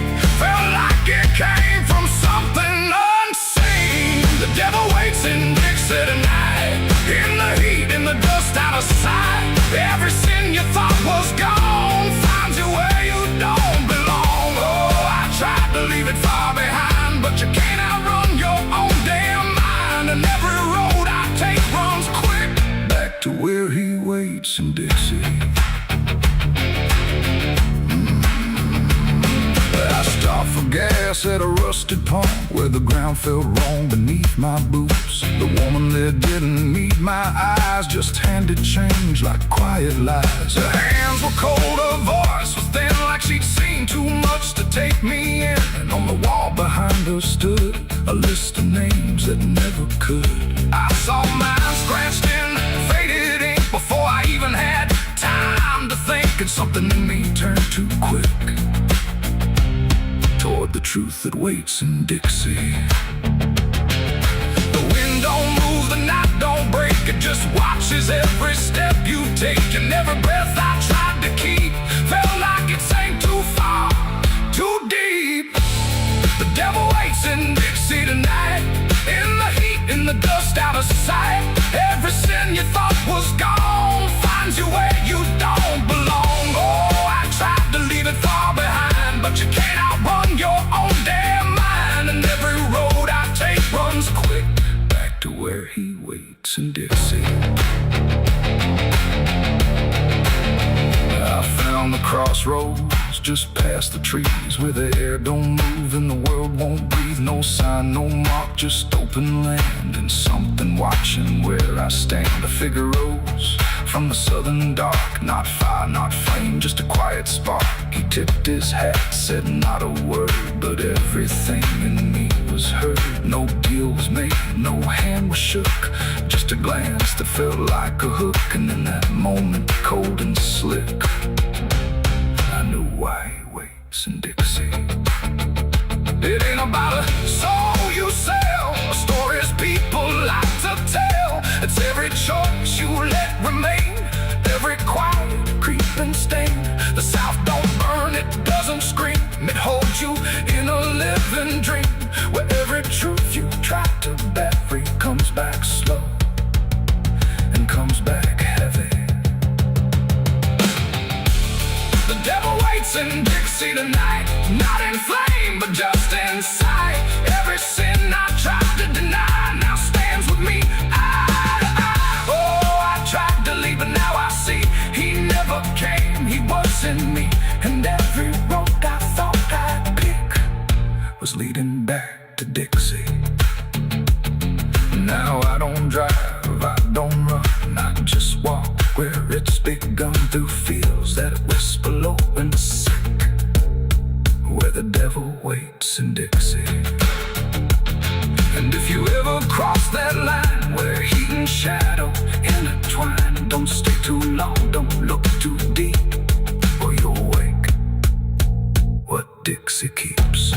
felt like it came from something unseen. The devil waits in Dixie tonight, in the heat, in the dust, out of sight. Every sin you thought was gone finds you where you don't belong. Oh, I tried to leave it far behind, but you can't outrun your own damn mind. And every road I take runs quick back to where he waits in Dixie. I stopped for gas at a rusted pump, where the ground felt wrong beneath my boots. The woman there didn't need my eyes, just handed change like quiet lies. Her hands were cold, her voice was thin, like she'd seen too much to take me in. And on the wall behind her stood a list of names that never could. I saw mine scratched in faded ink before I even had time to think, and something in me turned too quick toward the truth that waits in Dixie. The wind don't move, the night don't break, it just watches every step you take. And every breath I tried to keep felt like it sank too far, too deep. The devil waits in Dixie tonight, in the heat, in the dust, out of sight. Every sin you thought was gone finds you where you don't belong. Oh, I tried to leave it far behind, but you can't outrun your own damn mind. And every road I take runs quick back to where he waits in Dixie. I found the crossroads just past the trees, where the air don't move and the world won't breathe. No sign, no mark, just open land, and something watching where I stand. A figure rose from the southern dark, not fire, not flame, just a quiet spark. He tipped his hat, said not a word, but everything in me was heard. No deal was made, no hand was shook, just a glance that felt like a hook. And in that moment, cold and slick, I knew why he waits in Dixie. It ain't about a soul you sell, stories people like to tell. It's every choice you let remain, every quiet creeping stain. The South don't burn, it doesn't scream, it holds you in a living dream, where every truth you try to bury comes back slow and comes back heavy. waits in Dixie tonight, not in flame, but just in sight. Every sin I tried to deny now stands with me eye to eye. Oh, I tried to leave, but now I see he never came, he was in me. And every road I thought I'd pick was leading back to Dixie. Now I don't drive, I don't run, I just walk where it's begun, through fields that whisper low and sick, where the devil waits in Dixie. And if you ever cross that line where heat and shadow intertwine, don't stay too long, don't look too deep, or you'll wake what Dixie keeps.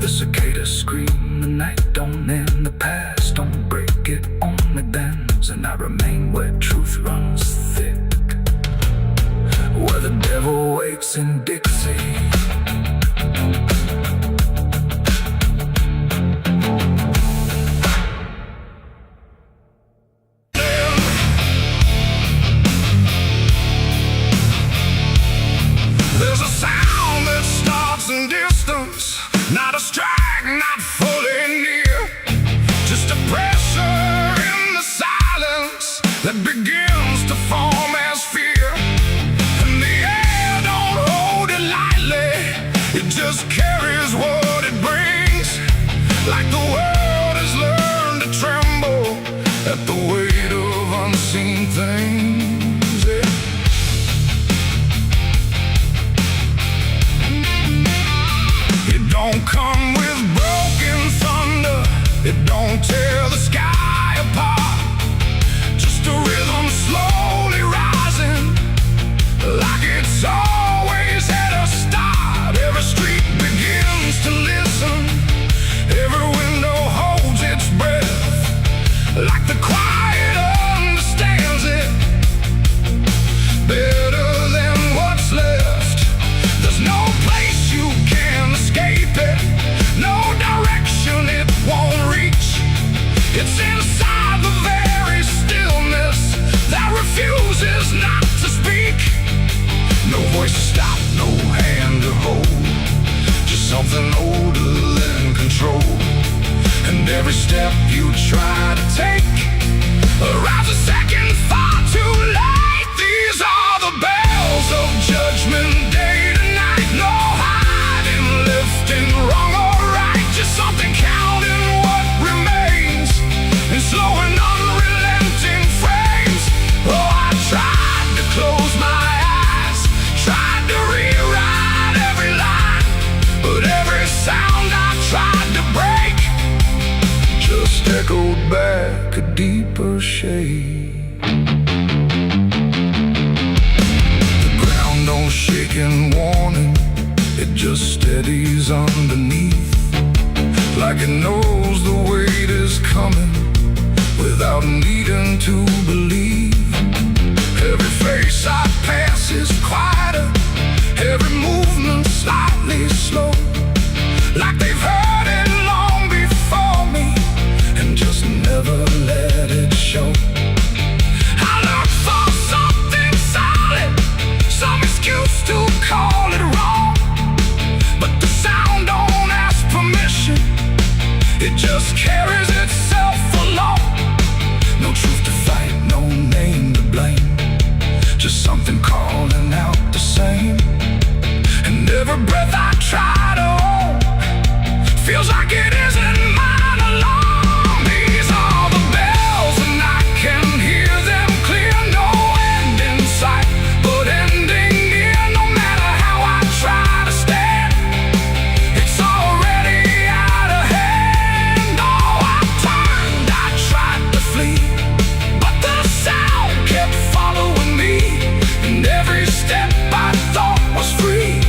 The cicadas scream, the night don't end, the past don't break, it only bends, and I remain where truth runs thick, where the devil waits in Dixie. There's a sound that starts in distance, not a strike, not fully near, just a pressure in the silence that begins to form as fear. And the air don't hold it lightly, it just carries what it brings, like the world has learned to tremble at the weight of unseen things. Yeah. It don't come with broken thunder, it don't tear the sky apart, just a rhythm slowly rising, like it's always at a start. Every street begins to listen, every window holds its breath, like the quiet understands it better than what's left. There's no place you can escape it, no direction it won't reach. It's inside the very stillness that refuses not to speak. No voice to stop, no hand to hold, just something older than control. And every step you try to take arrives a second far too late. These are the bells of judgment day to night. No hiding, lifting, wrong or right, just something counting what remains in slow and unrelenting frames. Oh, I tried to close my eyes, tried to rewrite every line, but every sound I tried to break just echoed back a deeper shade. The ground don't shake in warning, it just steadies underneath, like it knows the weight is coming without needing to believe. Every face I pass is quieter, every movement slightly slow, like they've heard it long before me and just never let it show. I look for something solid, some excuse to call it wrong, but the sound don't ask permission, it just carries itself along. No truth to fight, no name to blame, just something calling out the same. And every breath I try to hold feels like it isn't mine alone. These are the bells and I can hear them clear. No end in sight, but ending near. No matter how I try to stand, it's already out of hand. Oh, I turned, I tried to flee, but the sound kept following me, and every step I thought was free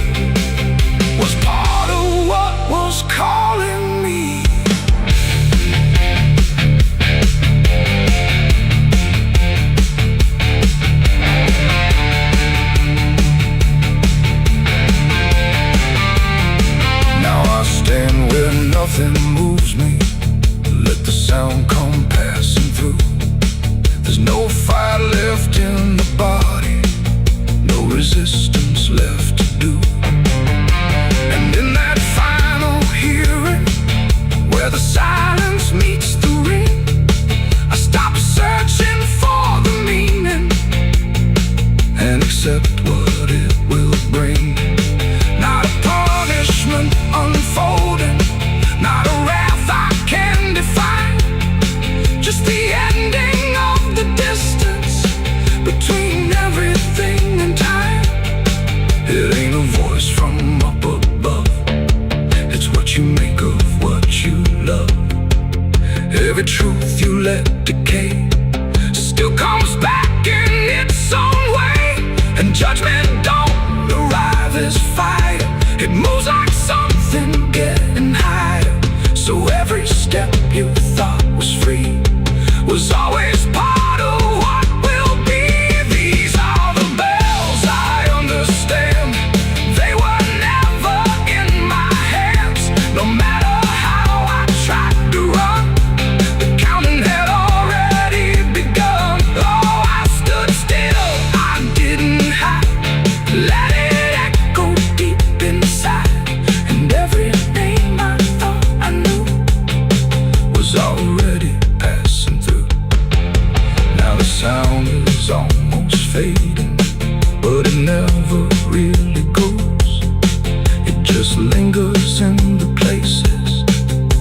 really goes. It just lingers in the places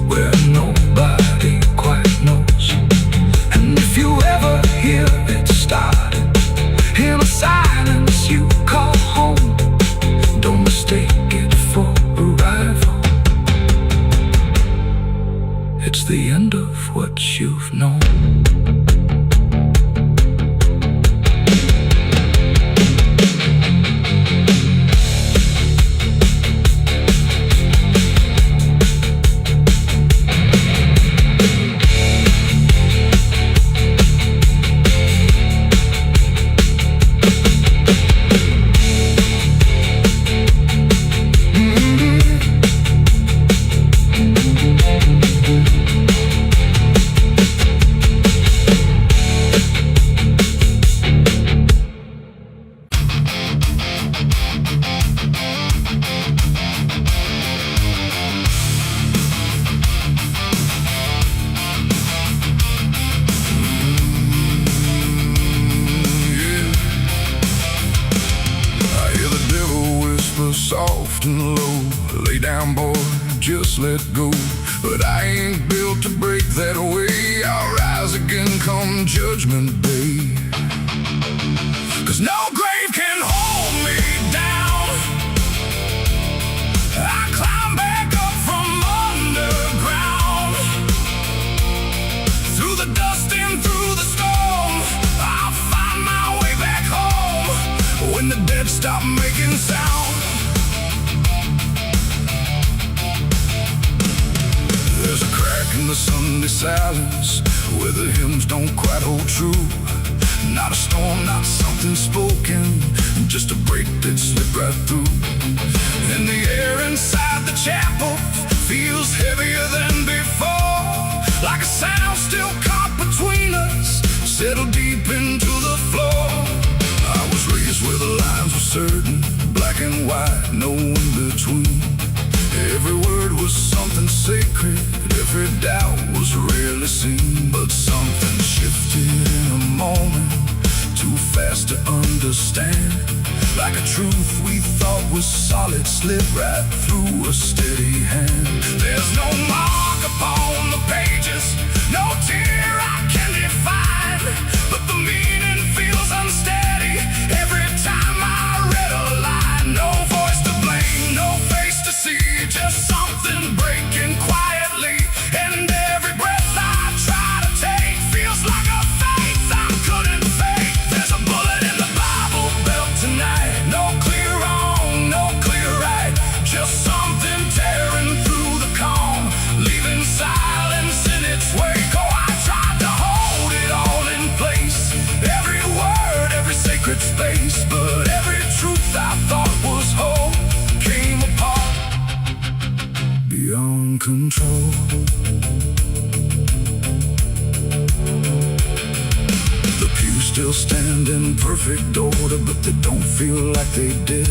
where nobody quite knows. And if you ever hear it starting in a silence you call home, don't mistake it for arrival. It's the end of what you've known. Soft and low, lay down boy, just let go. But I ain't built to break that way. I'll rise again come judgment day. 'Cause no grave can hold me down. I climb back up from underground, through the dust and through the storm. I'll find my way back home when the dead stop making sound. There's a crack in the Sunday silence where the hymns don't quite hold true. Not a storm, not something spoken, just a break that slipped right through. And the air inside the chapel feels heavier than before, like a sound still caught between us, settled deep into the floor. I was raised where the lines were certain, black and white, no in between. Every word was something sacred, every doubt was rarely seen. But something shifted in a moment, too fast to understand. Like a truth we thought was solid slipped right through a steady hand. There's no mark upon the pages, no tear I can define, but the meaning feels unsteady every time I read a line. No voice to blame, no face to see, just something breaking quietly. And every breath I try to take feels like a faith I couldn't fake. There's a bullet in the Bible belt tonight, no clear wrong, no clear right, just something tearing through the calm, leaving silence in its wake. Oh, I tried to hold it all in place, every word, every sacred space, but every truth I thought was whole came apart beyond control. The pews still stand in perfect order, but they don't feel like they did.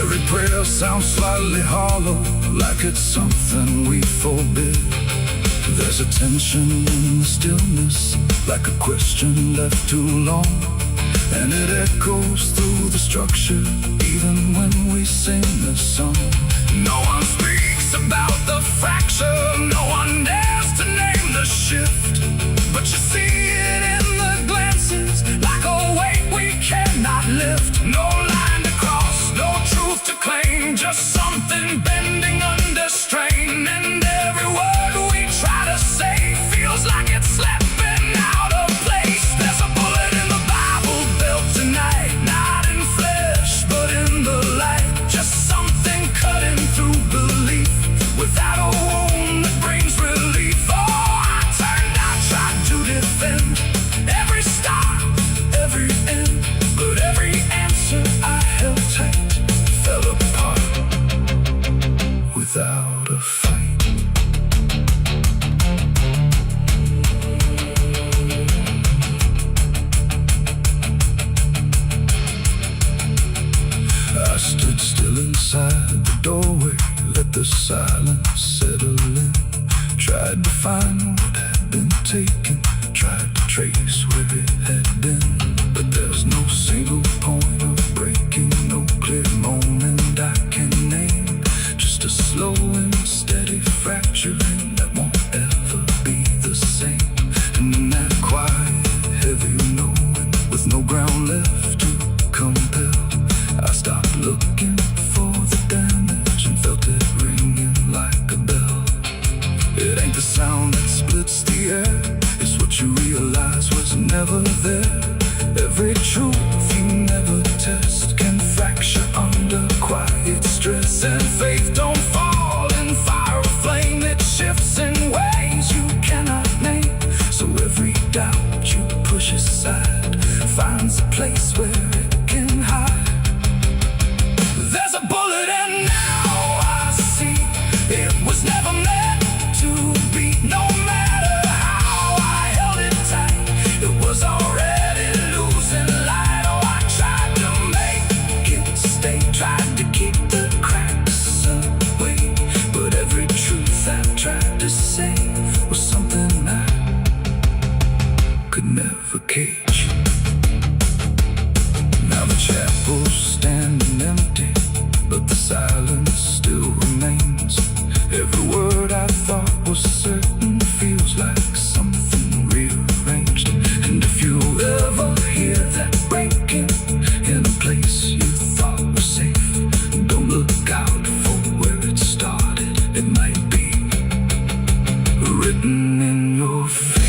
Every prayer sounds slightly hollow, like it's something we forbid. There's a tension in the stillness, like a question left too long, and it echoes through the structure, even when we sing the song. No one speaks about the fracture, no one dares to name the shift, but you see it in the glances, like a weight we cannot lift. No line to cross, no truth to claim, just something bending under strain. And every word we try to say feels like it's slipping out of place. There's a bullet in the Bible belt tonight, not in flesh but in the light, just something cutting through belief without a wound that brings relief. Oh, I turned, I tried to defend every start, every end, but every answer I held tight fell apart without a fight. I stood still inside the doorway, let the silence settle in. Tried to find what had been taken, tried to trace where it had been. but there's no single point of breaking, no clear moment I can name. Just a slow and steady fracturing that won't ever be the same. And in that quiet, heavy knowing, with no ground left to compel, I stopped looking for the damage and felt it ringing like a bell. It ain't the sound that splits the air, it's what you realize was never there. Every truth you never test can fracture under quiet stress. And faith don't fall in fire or flame, it shifts in ways you cannot name. So every doubt you push aside finds a place where it can hide. There's a bullet and now I see it was never meant to be. No matter how I held it tight, it was already losing light. Oh, I tried to make it stay, tried to keep the cracks away, but every truth I tried to say was something I could never cage. Now the chapel's standing empty, but the silence still remains. Every word I thought was certain feels like something rearranged. And if you ever hear that breaking in a place you thought was safe, don't look out for where it started. It might be written in your fate.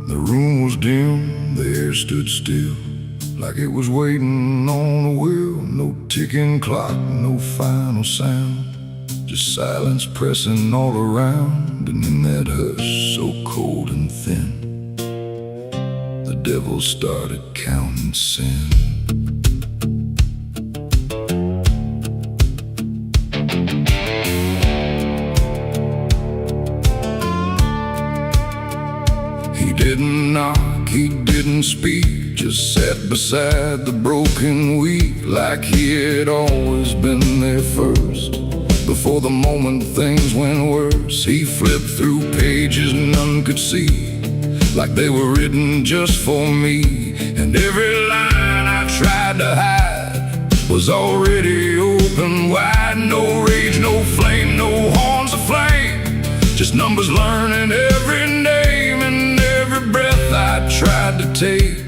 The room was dim, the air stood still, like it was waiting on a wheel. No ticking clock, no final sound, just silence pressing all around. And in that hush so cold and thin, the devil started counting sin. He didn't knock, he didn't speak, just sat beside the broken wheat, like he had always been there first. Before the moment things went worse, he flipped through pages none could see, like they were written just for me. And every line I tried to hide was already open wide. No rage, no flame, no horns of flame, just numbers learning every name. And every breath I tried to take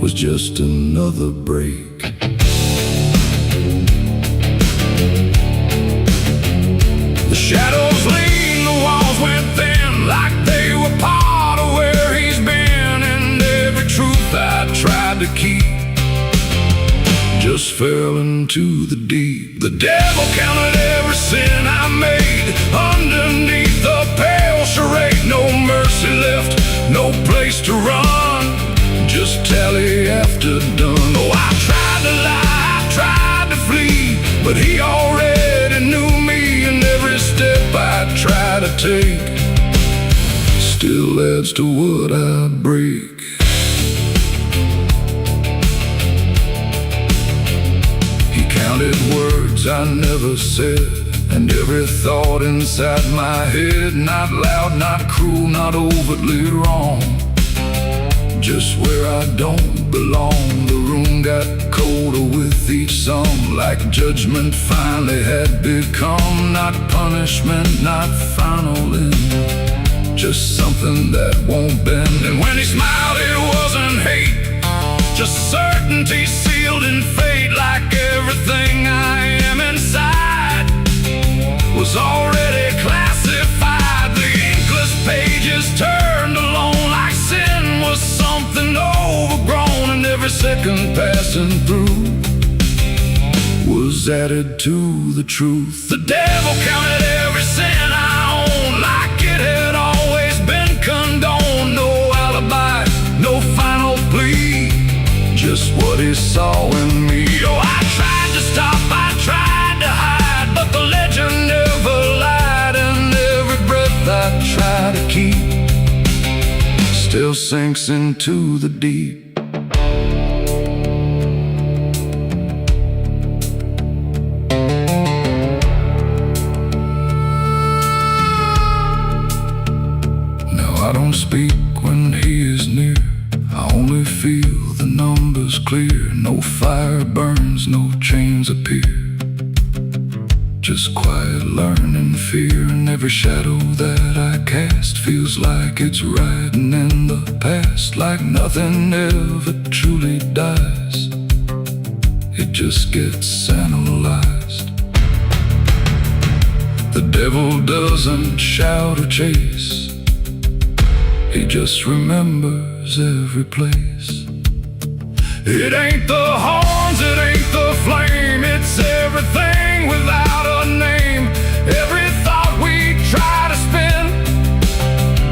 was just another break. The shadows lean, the walls went thin, like they were part of where he's been. And every truth I tried to keep just fell into the deep. The devil counted every sin I made underneath the pale charade. No mercy left, no place to run, just tally after done. Oh, I tried to lie, I tried to flee, but he already knew me. And every step I try to take still adds to what I break. He counted words I never said, and every thought inside my head, not loud, not cruel, not overtly wrong, just where I don't belong. The room got colder with each song, like judgment finally had become not punishment, not final end, just something that won't bend. And when he smiled, it wasn't hate, just certainty sealed in fate. Like everything I am inside was already classified. The inkless pages turned alone, like sin was something overgrown. And every second passing through was added to the truth. The devil counted every sin I own, like it had always been condoned. No alibi, no final plea, just what he saw in me. Oh, I tried to stop, I tried to hide, but the legend never lied. And every breath I try to keep still sinks into the deep. I don't speak when he is near. I only feel the numbers clear. No fire burns, no chains appear. Just quiet learning fear. And every shadow that I cast feels like it's riding in the past. Like nothing ever truly dies. It just gets analyzed. The devil doesn't shout or chase. He just remembers every place. It ain't the horns, it ain't the flame. It's everything without a name. Every thought we try to spin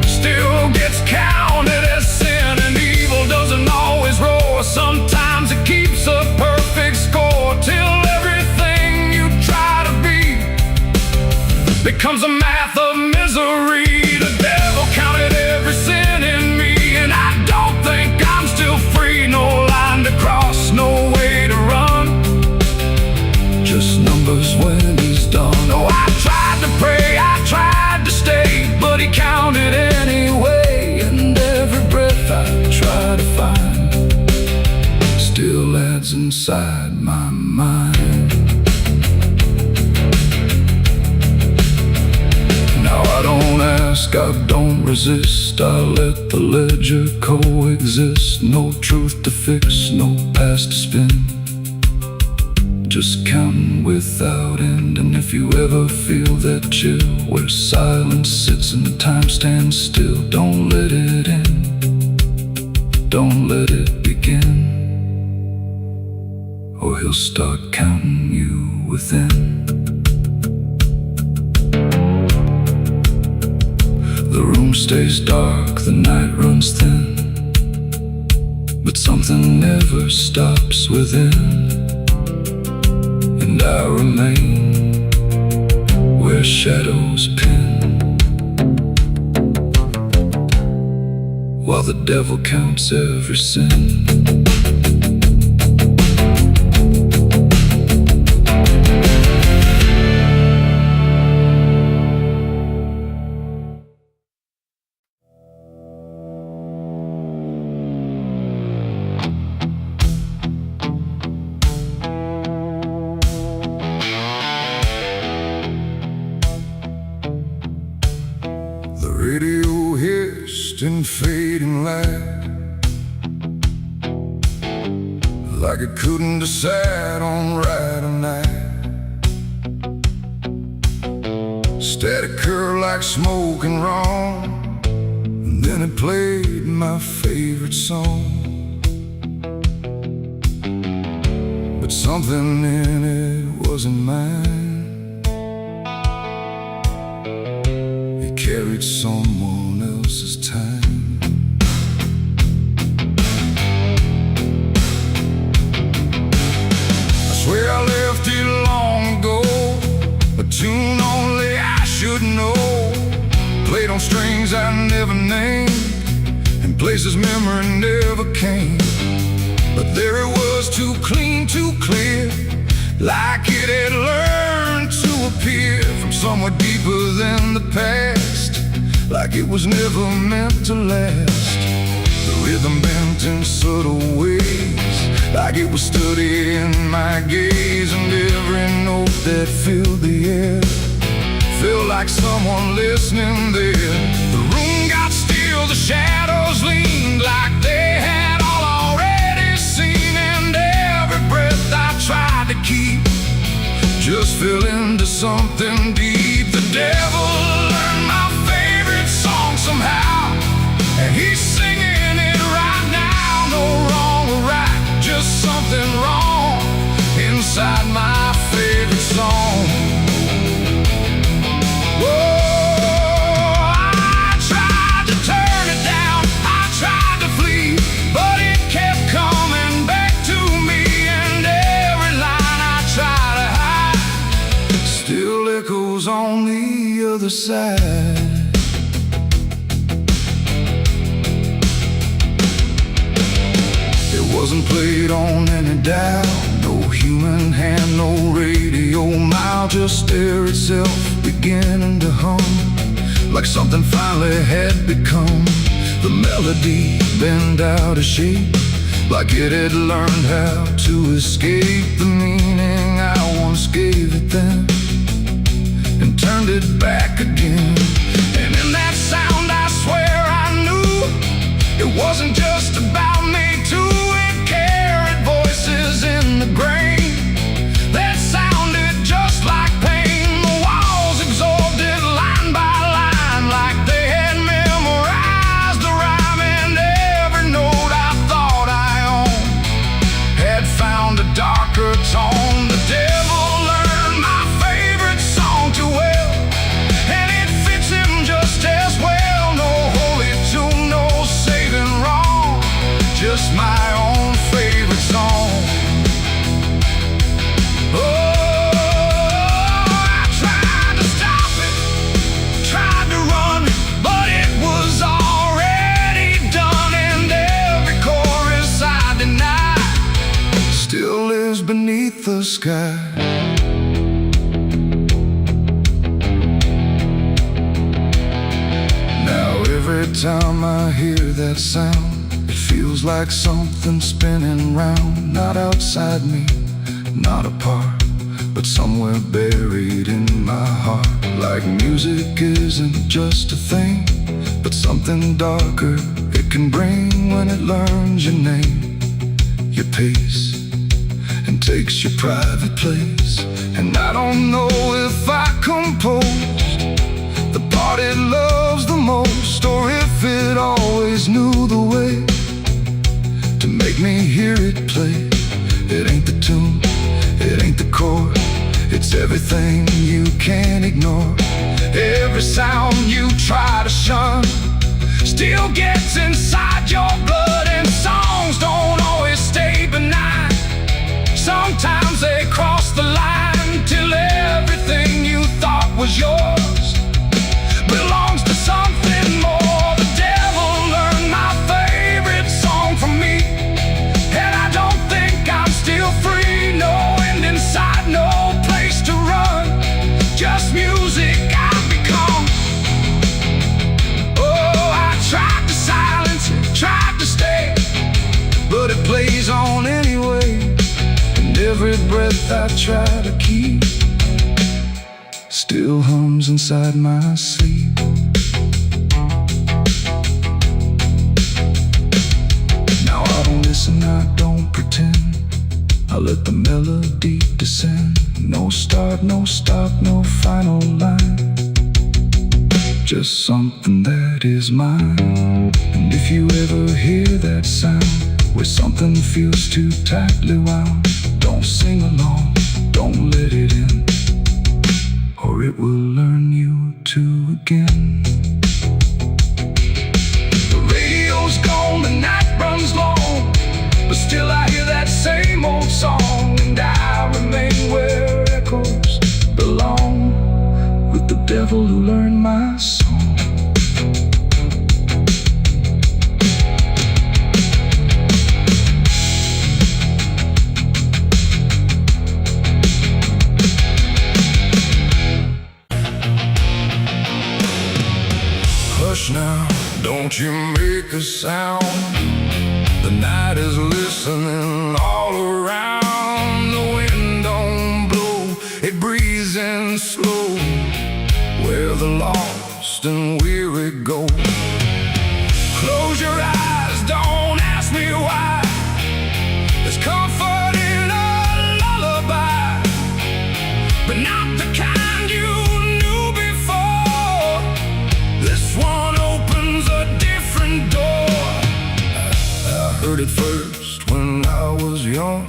still gets counted as sin. And evil doesn't always roar. Sometimes it keeps a perfect score. Till everything you try to be becomes a math of misery. The devil counted every sin in me, and I don't think I'm still free. No line to cross, no way to run. Just numbers when he's done. Oh, I tried to pray, I tried to stay, but he counted anyway. And every breath I try to find still adds inside my mind. I don't ask, I don't resist. I let the ledger coexist. No truth to fix, no past to spin. Just counting without end. And if you ever feel that chill where silence sits and time stands still, don't let it in, don't let it begin, or he'll start counting you within. The room stays dark, the night runs thin, but something never stops within. And I remain where shadows pin, while the devil counts every sin. Radio hissed in fading light, like it couldn't decide on right or night. Static curl like smoke and wrong, and then it played my favorite song. But something in it wasn't mine. Carried someone else's time. I swear I left it long ago, a tune only I should know, played on strings I never named, and places memory never came. But there it was, too clean, too clear, like it had learned to appear from somewhere deeper than the past, like it was never meant to last. The rhythm bent in subtle ways, like it was studying my gaze. And every note that filled the air felt like someone listening there. The room got still, the shadows leaned like they had all already seen. And every breath I tried to keep just fell into something deep. The devil learned my favorite song somehow, and he's singing it right now. No wrong or right, just something wrong inside my favorite song. Whoa, I tried to turn it down, I tried to flee, but it kept coming back to me. And every line I try to hide still echoes on the other side. wasn't played on any dial, no human hand, no radio mile, just air itself beginning to hum, like something finally had become. The melody bent out of shape, like it had learned how to escape the meaning I once gave it then, and turned it back again. And in that sound I swear I knew it wasn't just about me too. It carried voices in the grain that sounded just like pain. The walls absorbed it line by line, like they had memorized the rhyme. And every note I thought I owned had found a darker tone. The devil learned my favorite song too well, and it fits him just as well. No holy tune, no saving wrong, just my own favorite song. Oh, I tried to stop it, tried to run, but it was already done. And every chorus I deny still lives beneath the sky. Now every time I hear that sound, it feels like something spinning round, not outside me, not apart, but somewhere buried in my heart. Like music isn't just a thing, but something darker it can bring when it learns your name, your pace, and takes your private place. And I don't know if I composed the part it loves the most, or if it always knew the way to make me hear it play. It ain't the tune, it ain't the chord, it's everything you can't ignore. Every sound you try to shun still gets inside your blood. And songs don't always stay benign, sometimes they cross the line, till everything you thought was yours belongs to something more. The devil learned my favorite song from me, and I don't think I'm still free. No end inside, no place to run, just music I've become. Oh, I tried to silence it, tried to stay, but it plays on anyway. And every breath I try to keep still hums inside my sleep. Now I don't listen, I don't pretend, I let the melody descend. No start, no stop, no final line, just something that is mine. And if you ever hear that sound, where something feels too tightly wound, don't sing along, don't let it in, or it will learn you to again. The radio's gone, the night runs long, but still I hear that same old song. And I remain where echoes belong, with the devil who learned my song. Hush now, don't you make a sound, the night is listening all around. The wind don't blow, it breathes in slow, where the lost and weary go. Close your eyes, don't ask me why, there's comfort in a lullaby, but not the kind you knew before. This one opens a different door. I heard it first when I was young,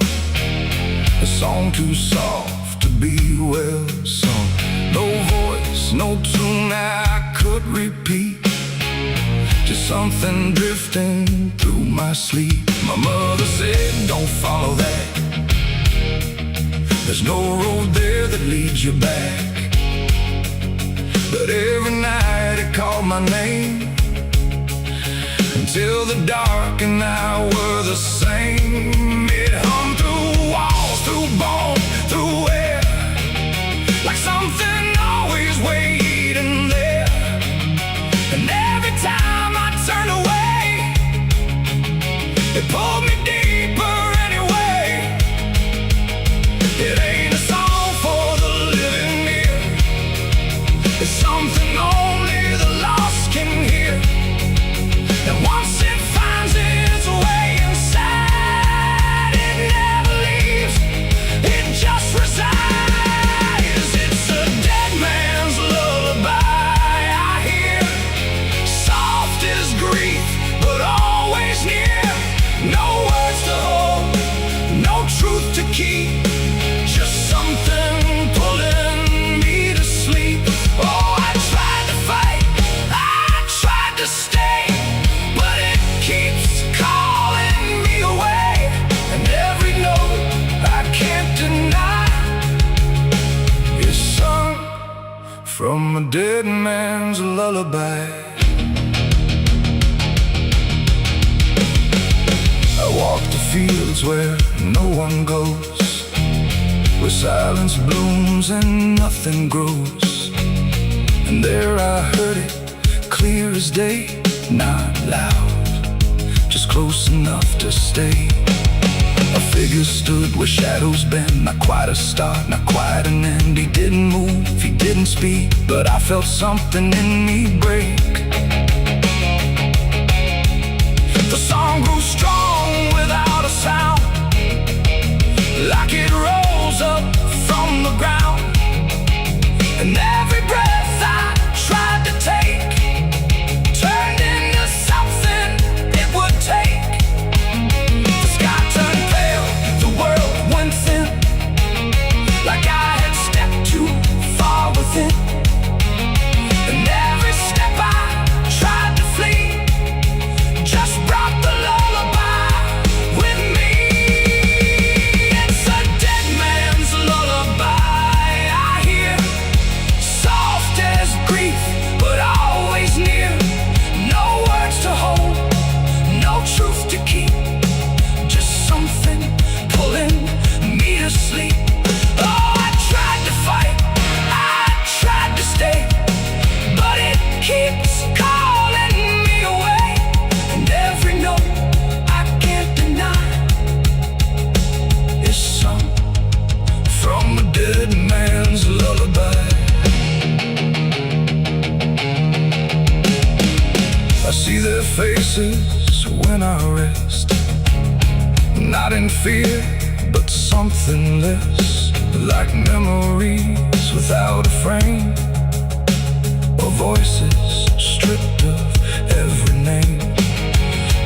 a song too soft to be well sung. No voice, no tune I could repeat, just something drifting through my sleep. My mother said, don't follow that, there's no road there that leads you back. But every night it called my name, until the dark and I were the same. lullaby. I walk the fields where no one goes, where silence blooms and nothing grows. And there I heard it, clear as day, not loud, just close enough to stay. A figure stood where shadows bend, not quite a start, not quite an end. He didn't move, he didn't speak, but I felt something in me break. The song grew strong without a sound, like it rose up from the ground. And every breath I tried to take turned into something it would take. The sky turned pale, the world went thin, like I had stepped too far within. And every step I tried to flee just brought the lullaby with me. It's a dead man's lullaby I hear, soft as grief, but always near. No words to hold, no truth to keep, just something pulling me to sleep. Oh, I tried to fight, I tried to stay, but it keeps calling me away. And every note I can't deny is sung from a dead man's lullaby. I see their faces when I rest, not in fear, but something less, like memories without a frame, or voices stripped of every name.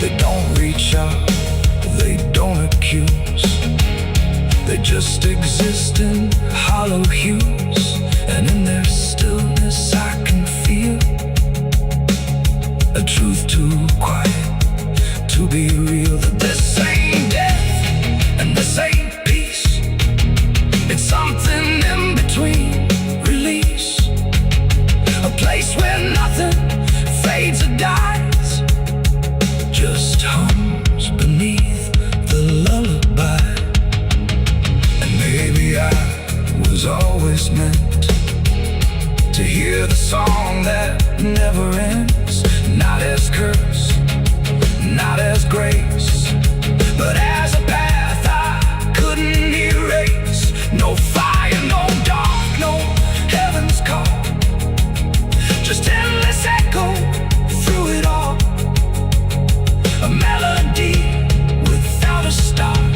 They don't reach out, they don't accuse, they just exist in hollow hues. And in their stillness I can feel a truth too quiet to be real. That this ain't death and this ain't peace, it's something in between. Release, a place where nothing fades or dies, just hums beneath the lullaby. And maybe I was always meant to hear the song that never ends, not as curse, not as grace, but as a path I couldn't erase. No fire, no dark, no heaven's call, just endless echo through it all. A melody without a start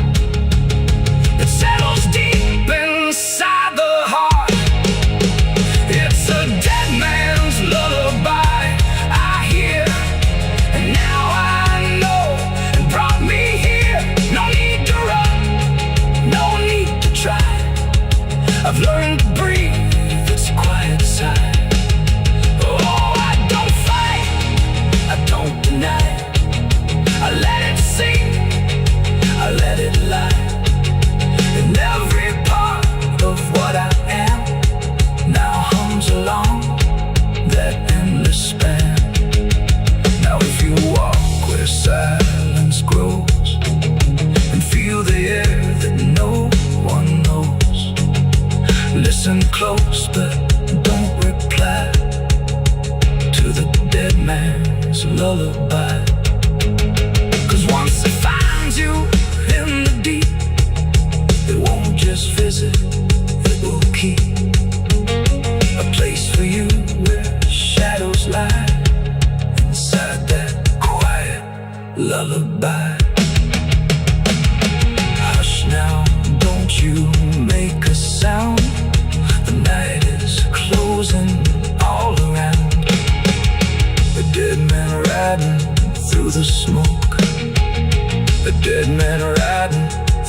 that settles deep inside the heart. It's a dead man's lullaby I hear, and now I know it brought me here. No need to run, no need to try, I've learned to breathe its quiet side. Oh, I don't fight, I don't deny, I let it sing, I let it lie. And every part of what I am now hums along that endless span. Now if you walk where silence grows and feel the air that no one knows, listen close but don't reply to the dead man's lullaby. 'Cause once it finds you in the deep, it won't just visit, it will keep a place for you where shadows lie inside that quiet lullaby. Hush now, don't you make a sound, the night is closing all around. A dead man riding through the smoke, a dead man riding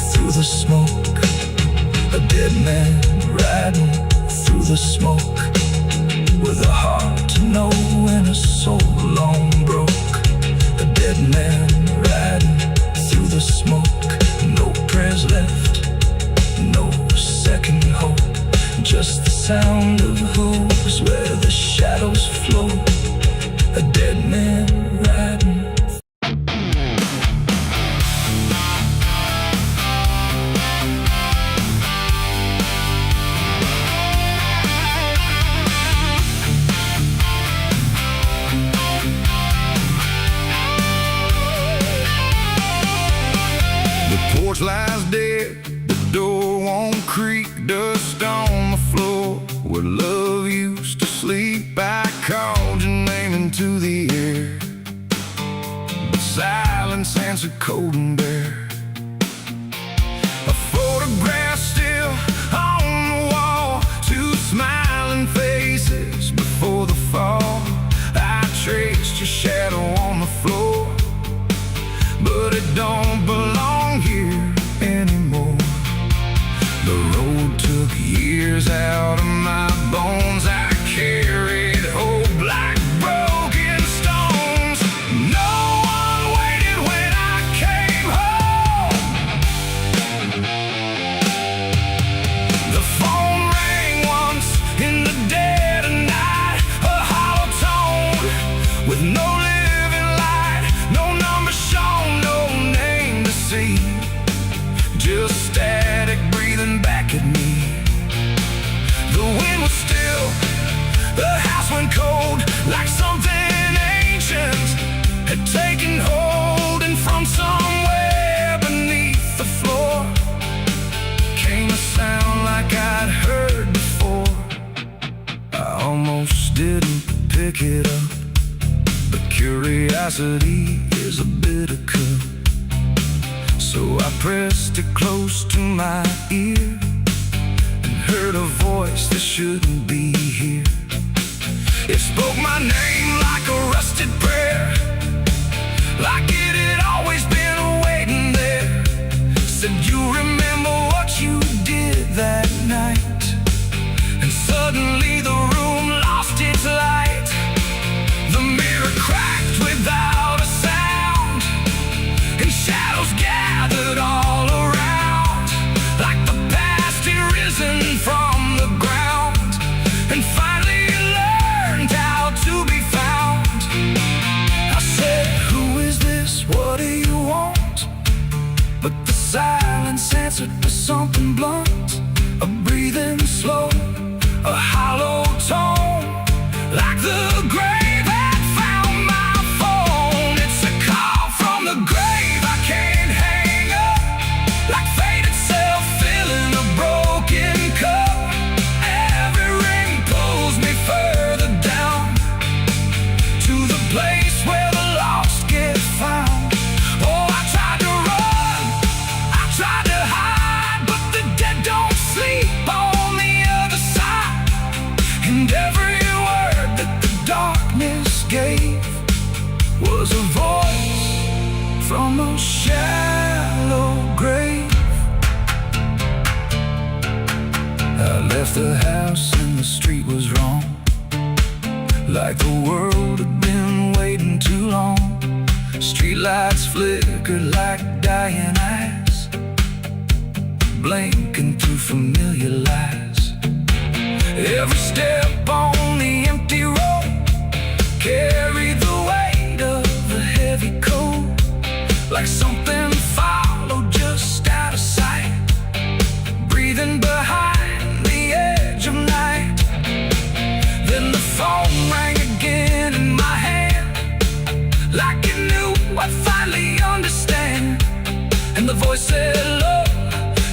through the smoke, a dead man riding through the smoke, with a heart to know and a soul long broke. A dead man riding through the smoke, no prayers left, no second hope, just the sound of hooves where the shadows float. lies dead, the door won't creak, dust on the floor where love used to sleep. I called your name into the air, but silence answered cold and bare. A photograph still on the wall, two smiling faces before the fall. I traced your shadow on the floor, but it don't belong here anymore. The road took years out of my bones. I carried hope like broken stones. No one waited when I came home. The phone rang once in the dead of night, a hollow tone with no living light, no number shown, no name to see, just static breathing back at me. The wind was still, the house went cold, like something ancient had taken hold, and from somewhere beneath the floor came a sound like I'd heard before. I almost didn't pick it up, but curiosity is a bitter cup. So I pressed it close to my ear and heard a voice that shouldn't be here. It spoke my name like a rusted prayer, like it had always been waiting there. Said, you remember what you did that night? And suddenly the room lost its light. The mirror cracked without a sound, and shadows gathered all around, like the past had risen from the ground and finally learned how to be found. I said, who is this? What do you want? But the silence answered with something blunt, a breathing slow, a hollow tone, like the grave had found my phone. It's a call from the grave I can't hang up, like fate itself filling a broken cup. Every ring pulls me further down to the place where the lost get found. Oh, I tried to run, I tried to hide, but the dead don't sleep on the other side. And every word that the darkness gave was a voice from a shallow grave. I left the house and the street was wrong, like the world had been waiting too long. Streetlights flickered like dying eyes, blinking through familiar lies. Every step on the empty road carried the weight of a heavy coat, like something followed just out of sight, breathing behind the edge of night. Then the phone rang again in my hand, like it knew I'd finally understand. And the voice said, look,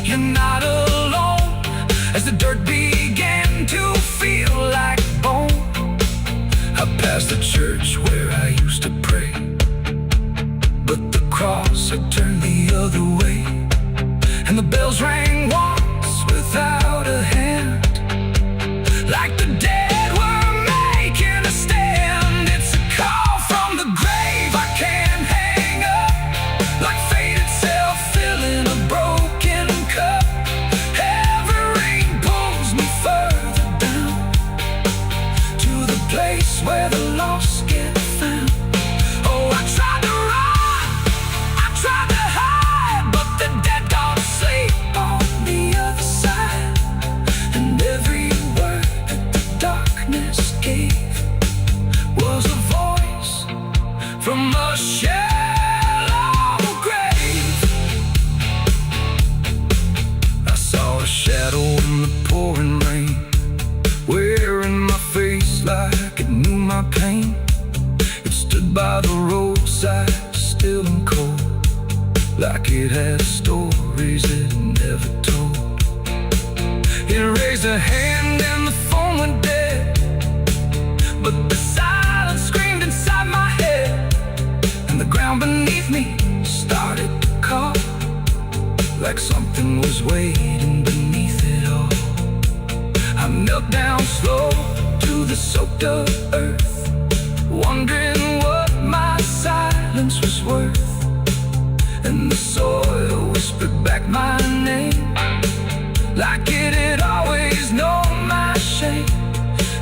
you're not alone, as the dirt began to feel like bone. I passed the church where I used to pray, but the cross had turned the other way, and the bells rang once without a hand, like the dead were making a stand. It's a call from the grave I can't hang up, like fate itself filling a broken cup. Every ring pulls me further down to the place where the lost get found. Oh, I tried to run, I tried to hide, but the dead don't sleep on the other side. And every word that the darkness gave was a voice from a shallow grave. I saw a shadow in the pouring rain, wearing my face like it knew my pain. It stood by the roadside, still and cold, like it had a story something was waiting beneath it all. I knelt down slow to the soaked up earth, wondering what my silence was worth. And the soil whispered back my name, like it had always known my shape.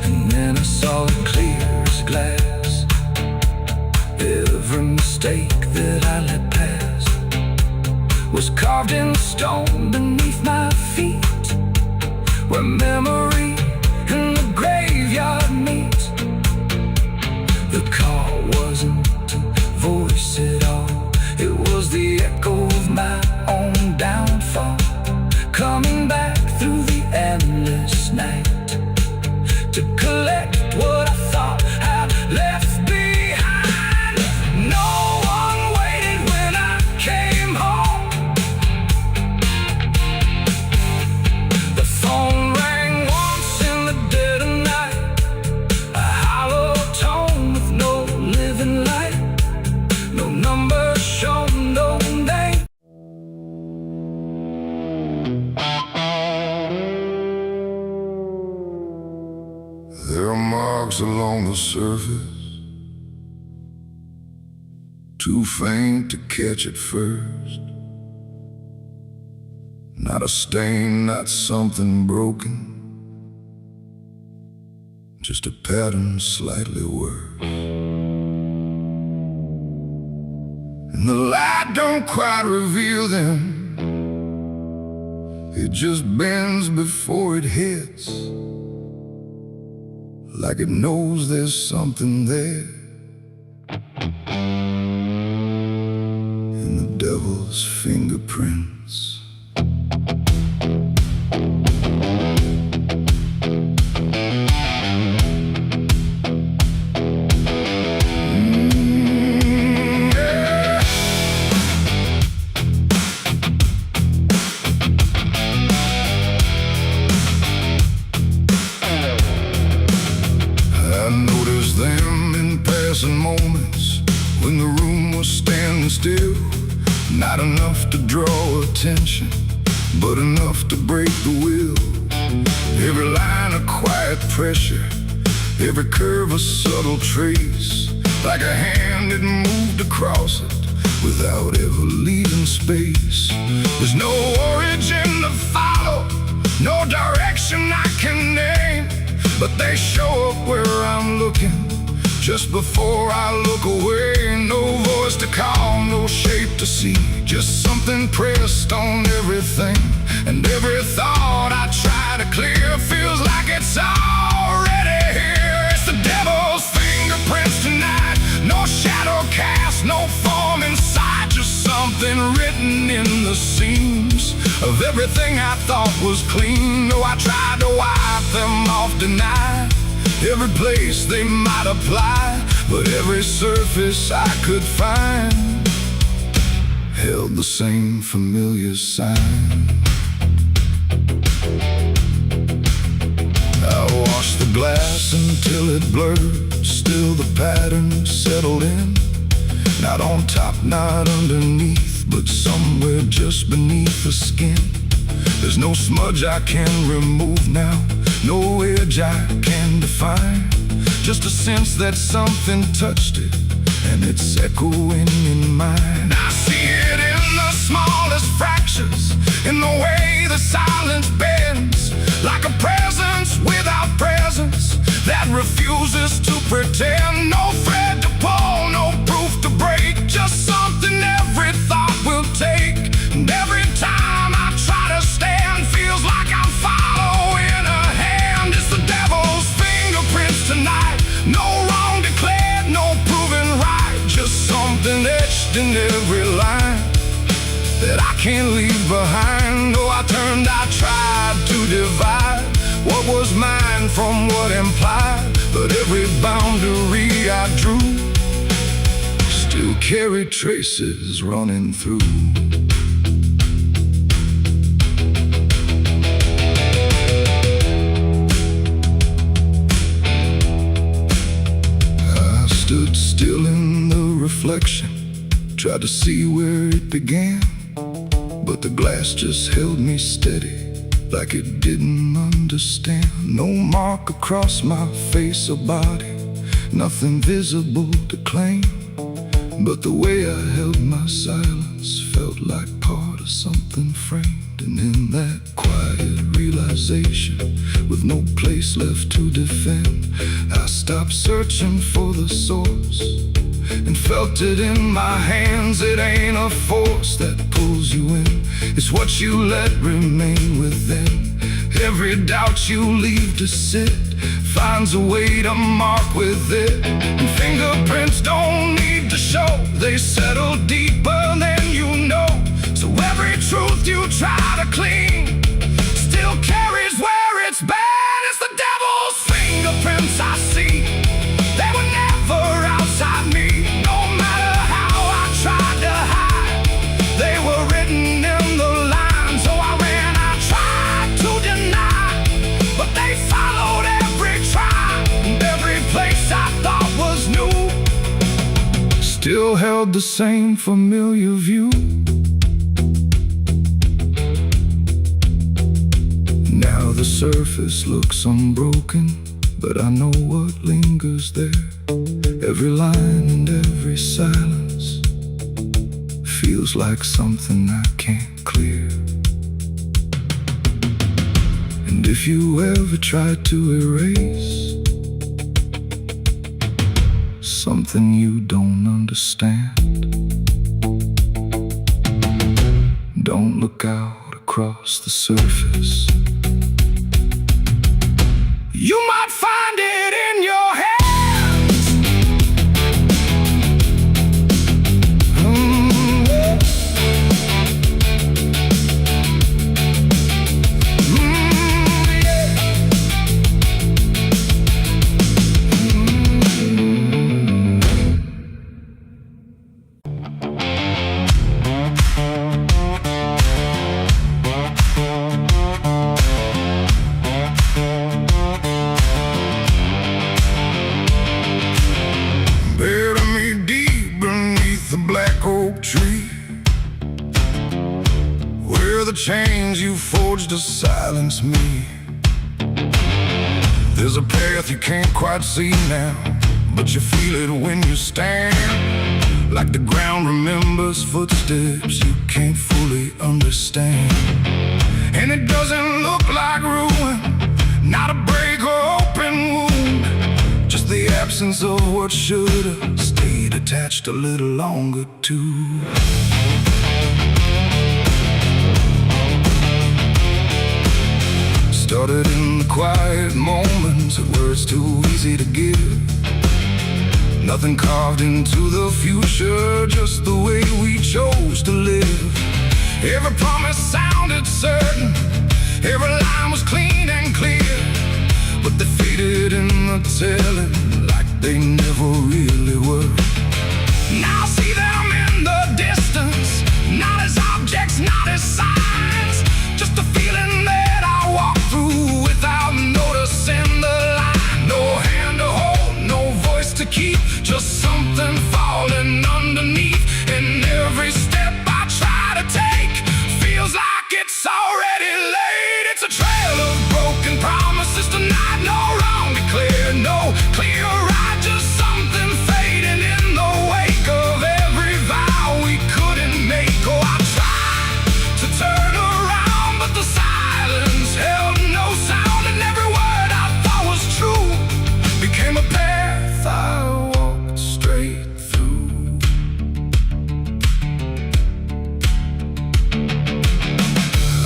And then I saw it clear as glass. Every mistake that I let pass was carved in stone beneath my feet, where memory and the graveyard meet. The call wasn't a voice at all, it was the echo of my own downfall, coming back through the endless night to collect what I thought I'd left behind. No one waited when I came home. The phone rang once in the dead of night, a hollow tone with no living light, no number shown, no name. There are marks along the surface, too faint to catch at first. Not a stain, not something broken, just a pattern slightly worse. And the light don't quite reveal them, it just bends before it hits, like it knows there's something there. In the devil's fingerprints. Yeah. I noticed them in passing moments when the room was standing still. Not enough to draw attention, but enough to break the will. Every line a quiet pressure, every curve a subtle trace, like a hand that moved across it without ever leaving space. There's no origin to follow, no direction I can name, but they show up where I'm looking, just before I look away. No voice to call, no shape to see, just something pressed on everything. And every thought I try to clear feels like it's already here. It's the devil's fingerprints tonight, no shadow cast, no form inside, just something written in the seams of everything I thought was clean. No, I tried to wipe them off, deny every place they might apply, but every surface I could find held the same familiar sign. I washed the glass until it blurred, still the pattern settled in. Not on top, not underneath, but somewhere just beneath the skin. There's no smudge I can remove now, no edge I can define, just a sense that something touched it, and it's echoing in mine. I see it in the smallest fractures, in the way the silence bends, like a presence without presence that refuses to pretend. No thread to pull, no proof to break, just something every thought will take. And every time I try to stand, feels like I'm following a hand. It's the devil's fingerprints tonight, no wrong declared, no proven right, just something etched in every line that I can't leave behind. Oh, I tried to divide what was mine from what implied, but every boundary I drew still carried traces running through. I stood still in the reflection, tried to see where it began, but the glass just held me steady, like it didn't understand. No mark across my face or body, nothing visible to claim, but the way I held my silence felt like part of something framed. And in that quiet realization, with no place left to defend, I stopped searching for the source and felt it in my hands. It ain't a force that pulls you in, it's what you let remain within. Every doubt you leave to sit finds a way to mark with it. And fingerprints don't need to show, they settle deeper than you know. So every truth you try to clean still carries where it's been. It's the devil's fingerprints I see, they were never outside me. No matter how I tried to hide, they were written in the lines. So I ran, I tried to deny, but they followed every try. And every place I thought was new still held the same familiar view. Now the surface looks unbroken, but I know what lingers there. Every line and every silence feels like something I can't clear. And if you ever try to erase something you don't understand, don't look out across the surface. You might find it in your hands. Tree, where the chains you forged to silence me. There's a path you can't quite see now, but you feel it when you stand. Like the ground remembers footsteps you can't fully understand. And it doesn't look like ruin, not a break or open wound, just the absence of what should've stayed attached a little longer too. Started in the quiet moments where it's too easy to give. Nothing carved into the future, just the way we chose to live. Every promise sounded certain, every line was clean and clear, but they faded in the telling like they never really were. Now I see them in the distance, not as objects, not as signs, just a feeling that I walk through without noticing the line. No hand to hold, no voice to keep, just something falling underneath. And every step I try to take feels like it's already late. It's a trail of broken promises tonight, no wrong declared, no clear right, just something fading in the wake of every vow we couldn't make. Oh, I tried to turn around, but the silence held no sound, and every word I thought was true became a path I walked straight through.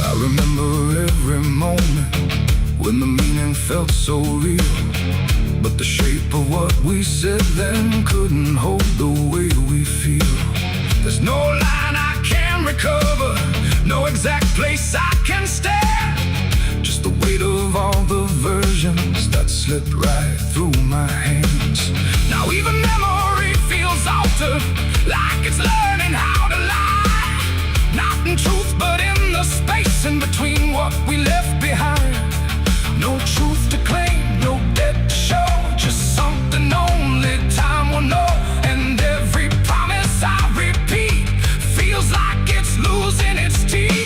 I remember every moment when the meaning felt so real, but the shape of what we said then couldn't hold the way we feel. There's no line I can recover, no exact place I can stand, just the weight of all the versions that slipped right through my hands. Now even memory feels altered, like it's learning how to lie, not in truth but in the space in between what we left behind. No truth to claim, no debt to show, just something only time will know. And every promise I repeat feels like it's losing its teeth.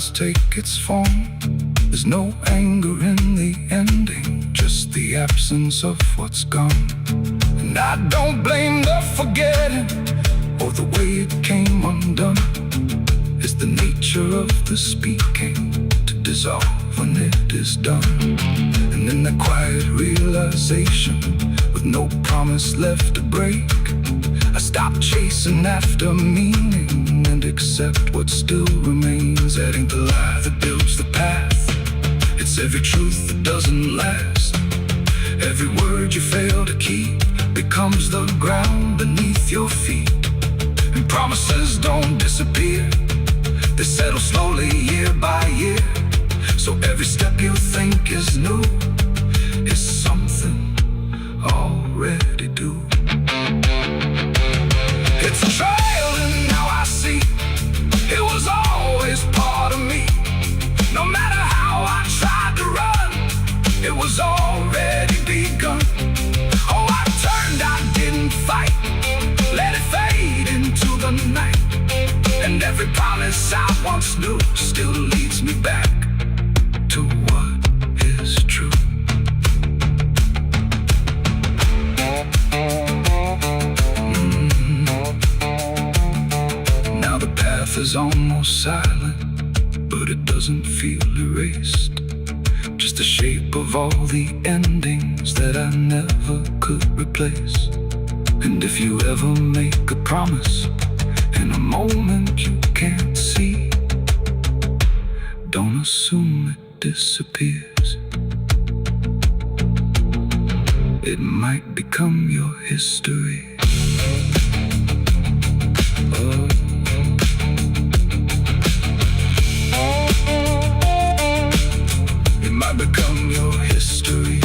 silence take its form. There's no anger in the ending, just the absence of what's gone. And I don't blame the forgetting or the way it came undone. It's the nature of the speaking to dissolve when it is done. And in that quiet realization, with no promise left to break, I stop chasing after meaning and accept what still remains. That ain't the lie that builds the path. It's every truth that doesn't last. Every word you fail to keep becomes the ground beneath your feet. And promises don't disappear, they settle slowly year by year. So every step you think is new is something already due. It's a trail and now I see it was always part of me. No matter how I tried to run, it was already begun. Oh, I turned, I didn't fight, let it fade into the night. And every promise I once knew still leads me back to what is true. Now the path is almost silent, but it doesn't feel erased. Just the shape of all the endings that I never could replace. And if you ever make a promise in a moment you can't see, don't assume it disappears. It might become your history. Oh. It might become your history.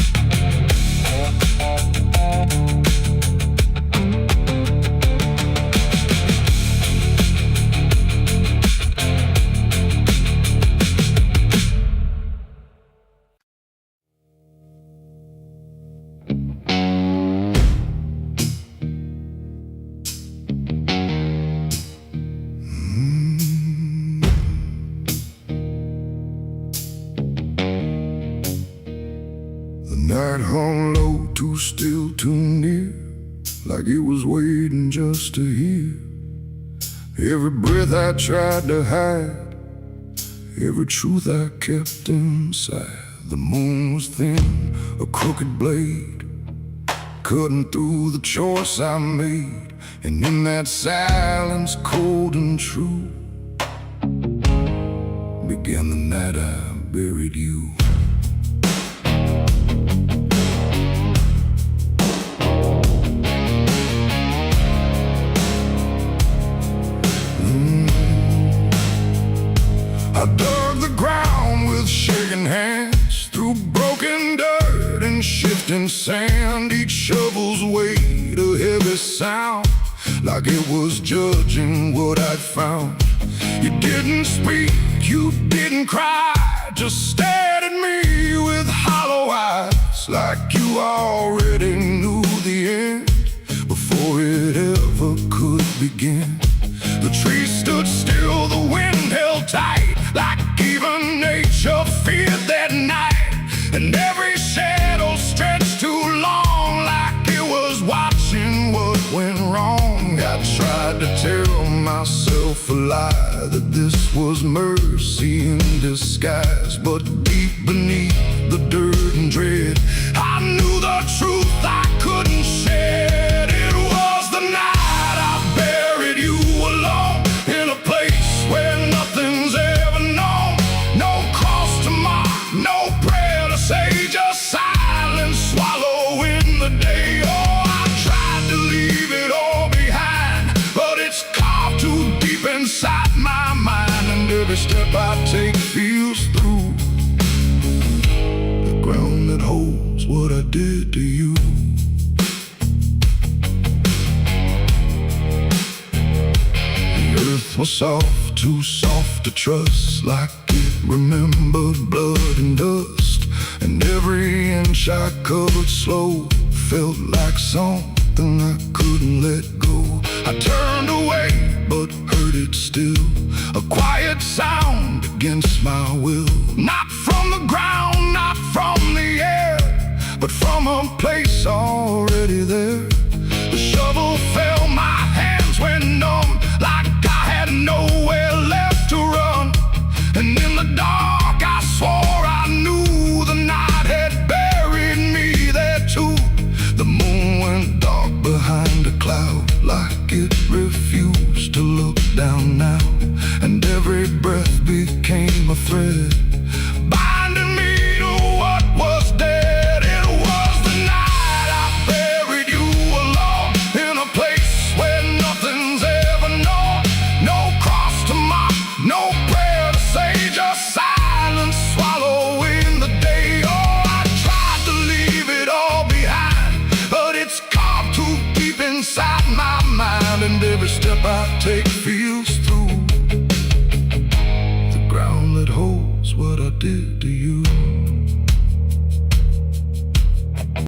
Night hung low, too still, too near, like it was waiting just to hear. Every breath I tried to hide, every truth I kept inside. The moon was thin, a crooked blade, cutting through the choice I made. And in that silence, cold and true, began the night I buried you. I dug the ground with shaking hands, through broken dirt and shifting sand. Each shovel's weight a heavy sound, like it was judging what I'd found. You didn't speak, you didn't cry, just stared at me with hollow eyes, like you already knew the end before it ever could begin. The trees stood still, the wind held tight, like even nature feared that night. And every shadow stretched too long, like it was watching what went wrong. I tried to tell myself a lie, that this was mercy in disguise. But deep beneath the dirt and dread, I knew the truth I couldn't shed. It was the night I buried you alone, in a place where nothing's ever known. No cross to mark, no prayer to say, just silence swallowing the day. Oh, I tried to leave it all behind, but it's carved too deep inside my mind. And every step I take feels through the ground that holds what I did to you. Earth was soft, too soft to trust, like it remembered blood and dust. And every inch I covered slow felt like something I couldn't let go. I turned away, but heard it buried still, a quiet sound against my will. Not from the ground, not from the air, but from a place already there. The shovel fell, my hands went numb, like I had nowhere left to run. And in the dark I swore I knew the night had buried me there too. The moon went dark behind a cloud, like it refused to look down now. And every breath became a thread, binding me to what was dead. It was the night I buried you alone, in a place where nothing's ever known. No cross to mark, no prayer to say, just silence swallowing the day. Oh, I tried to leave it all behind, but it's carved too deep inside my mind. And every step I take feels through the ground that holds what I did.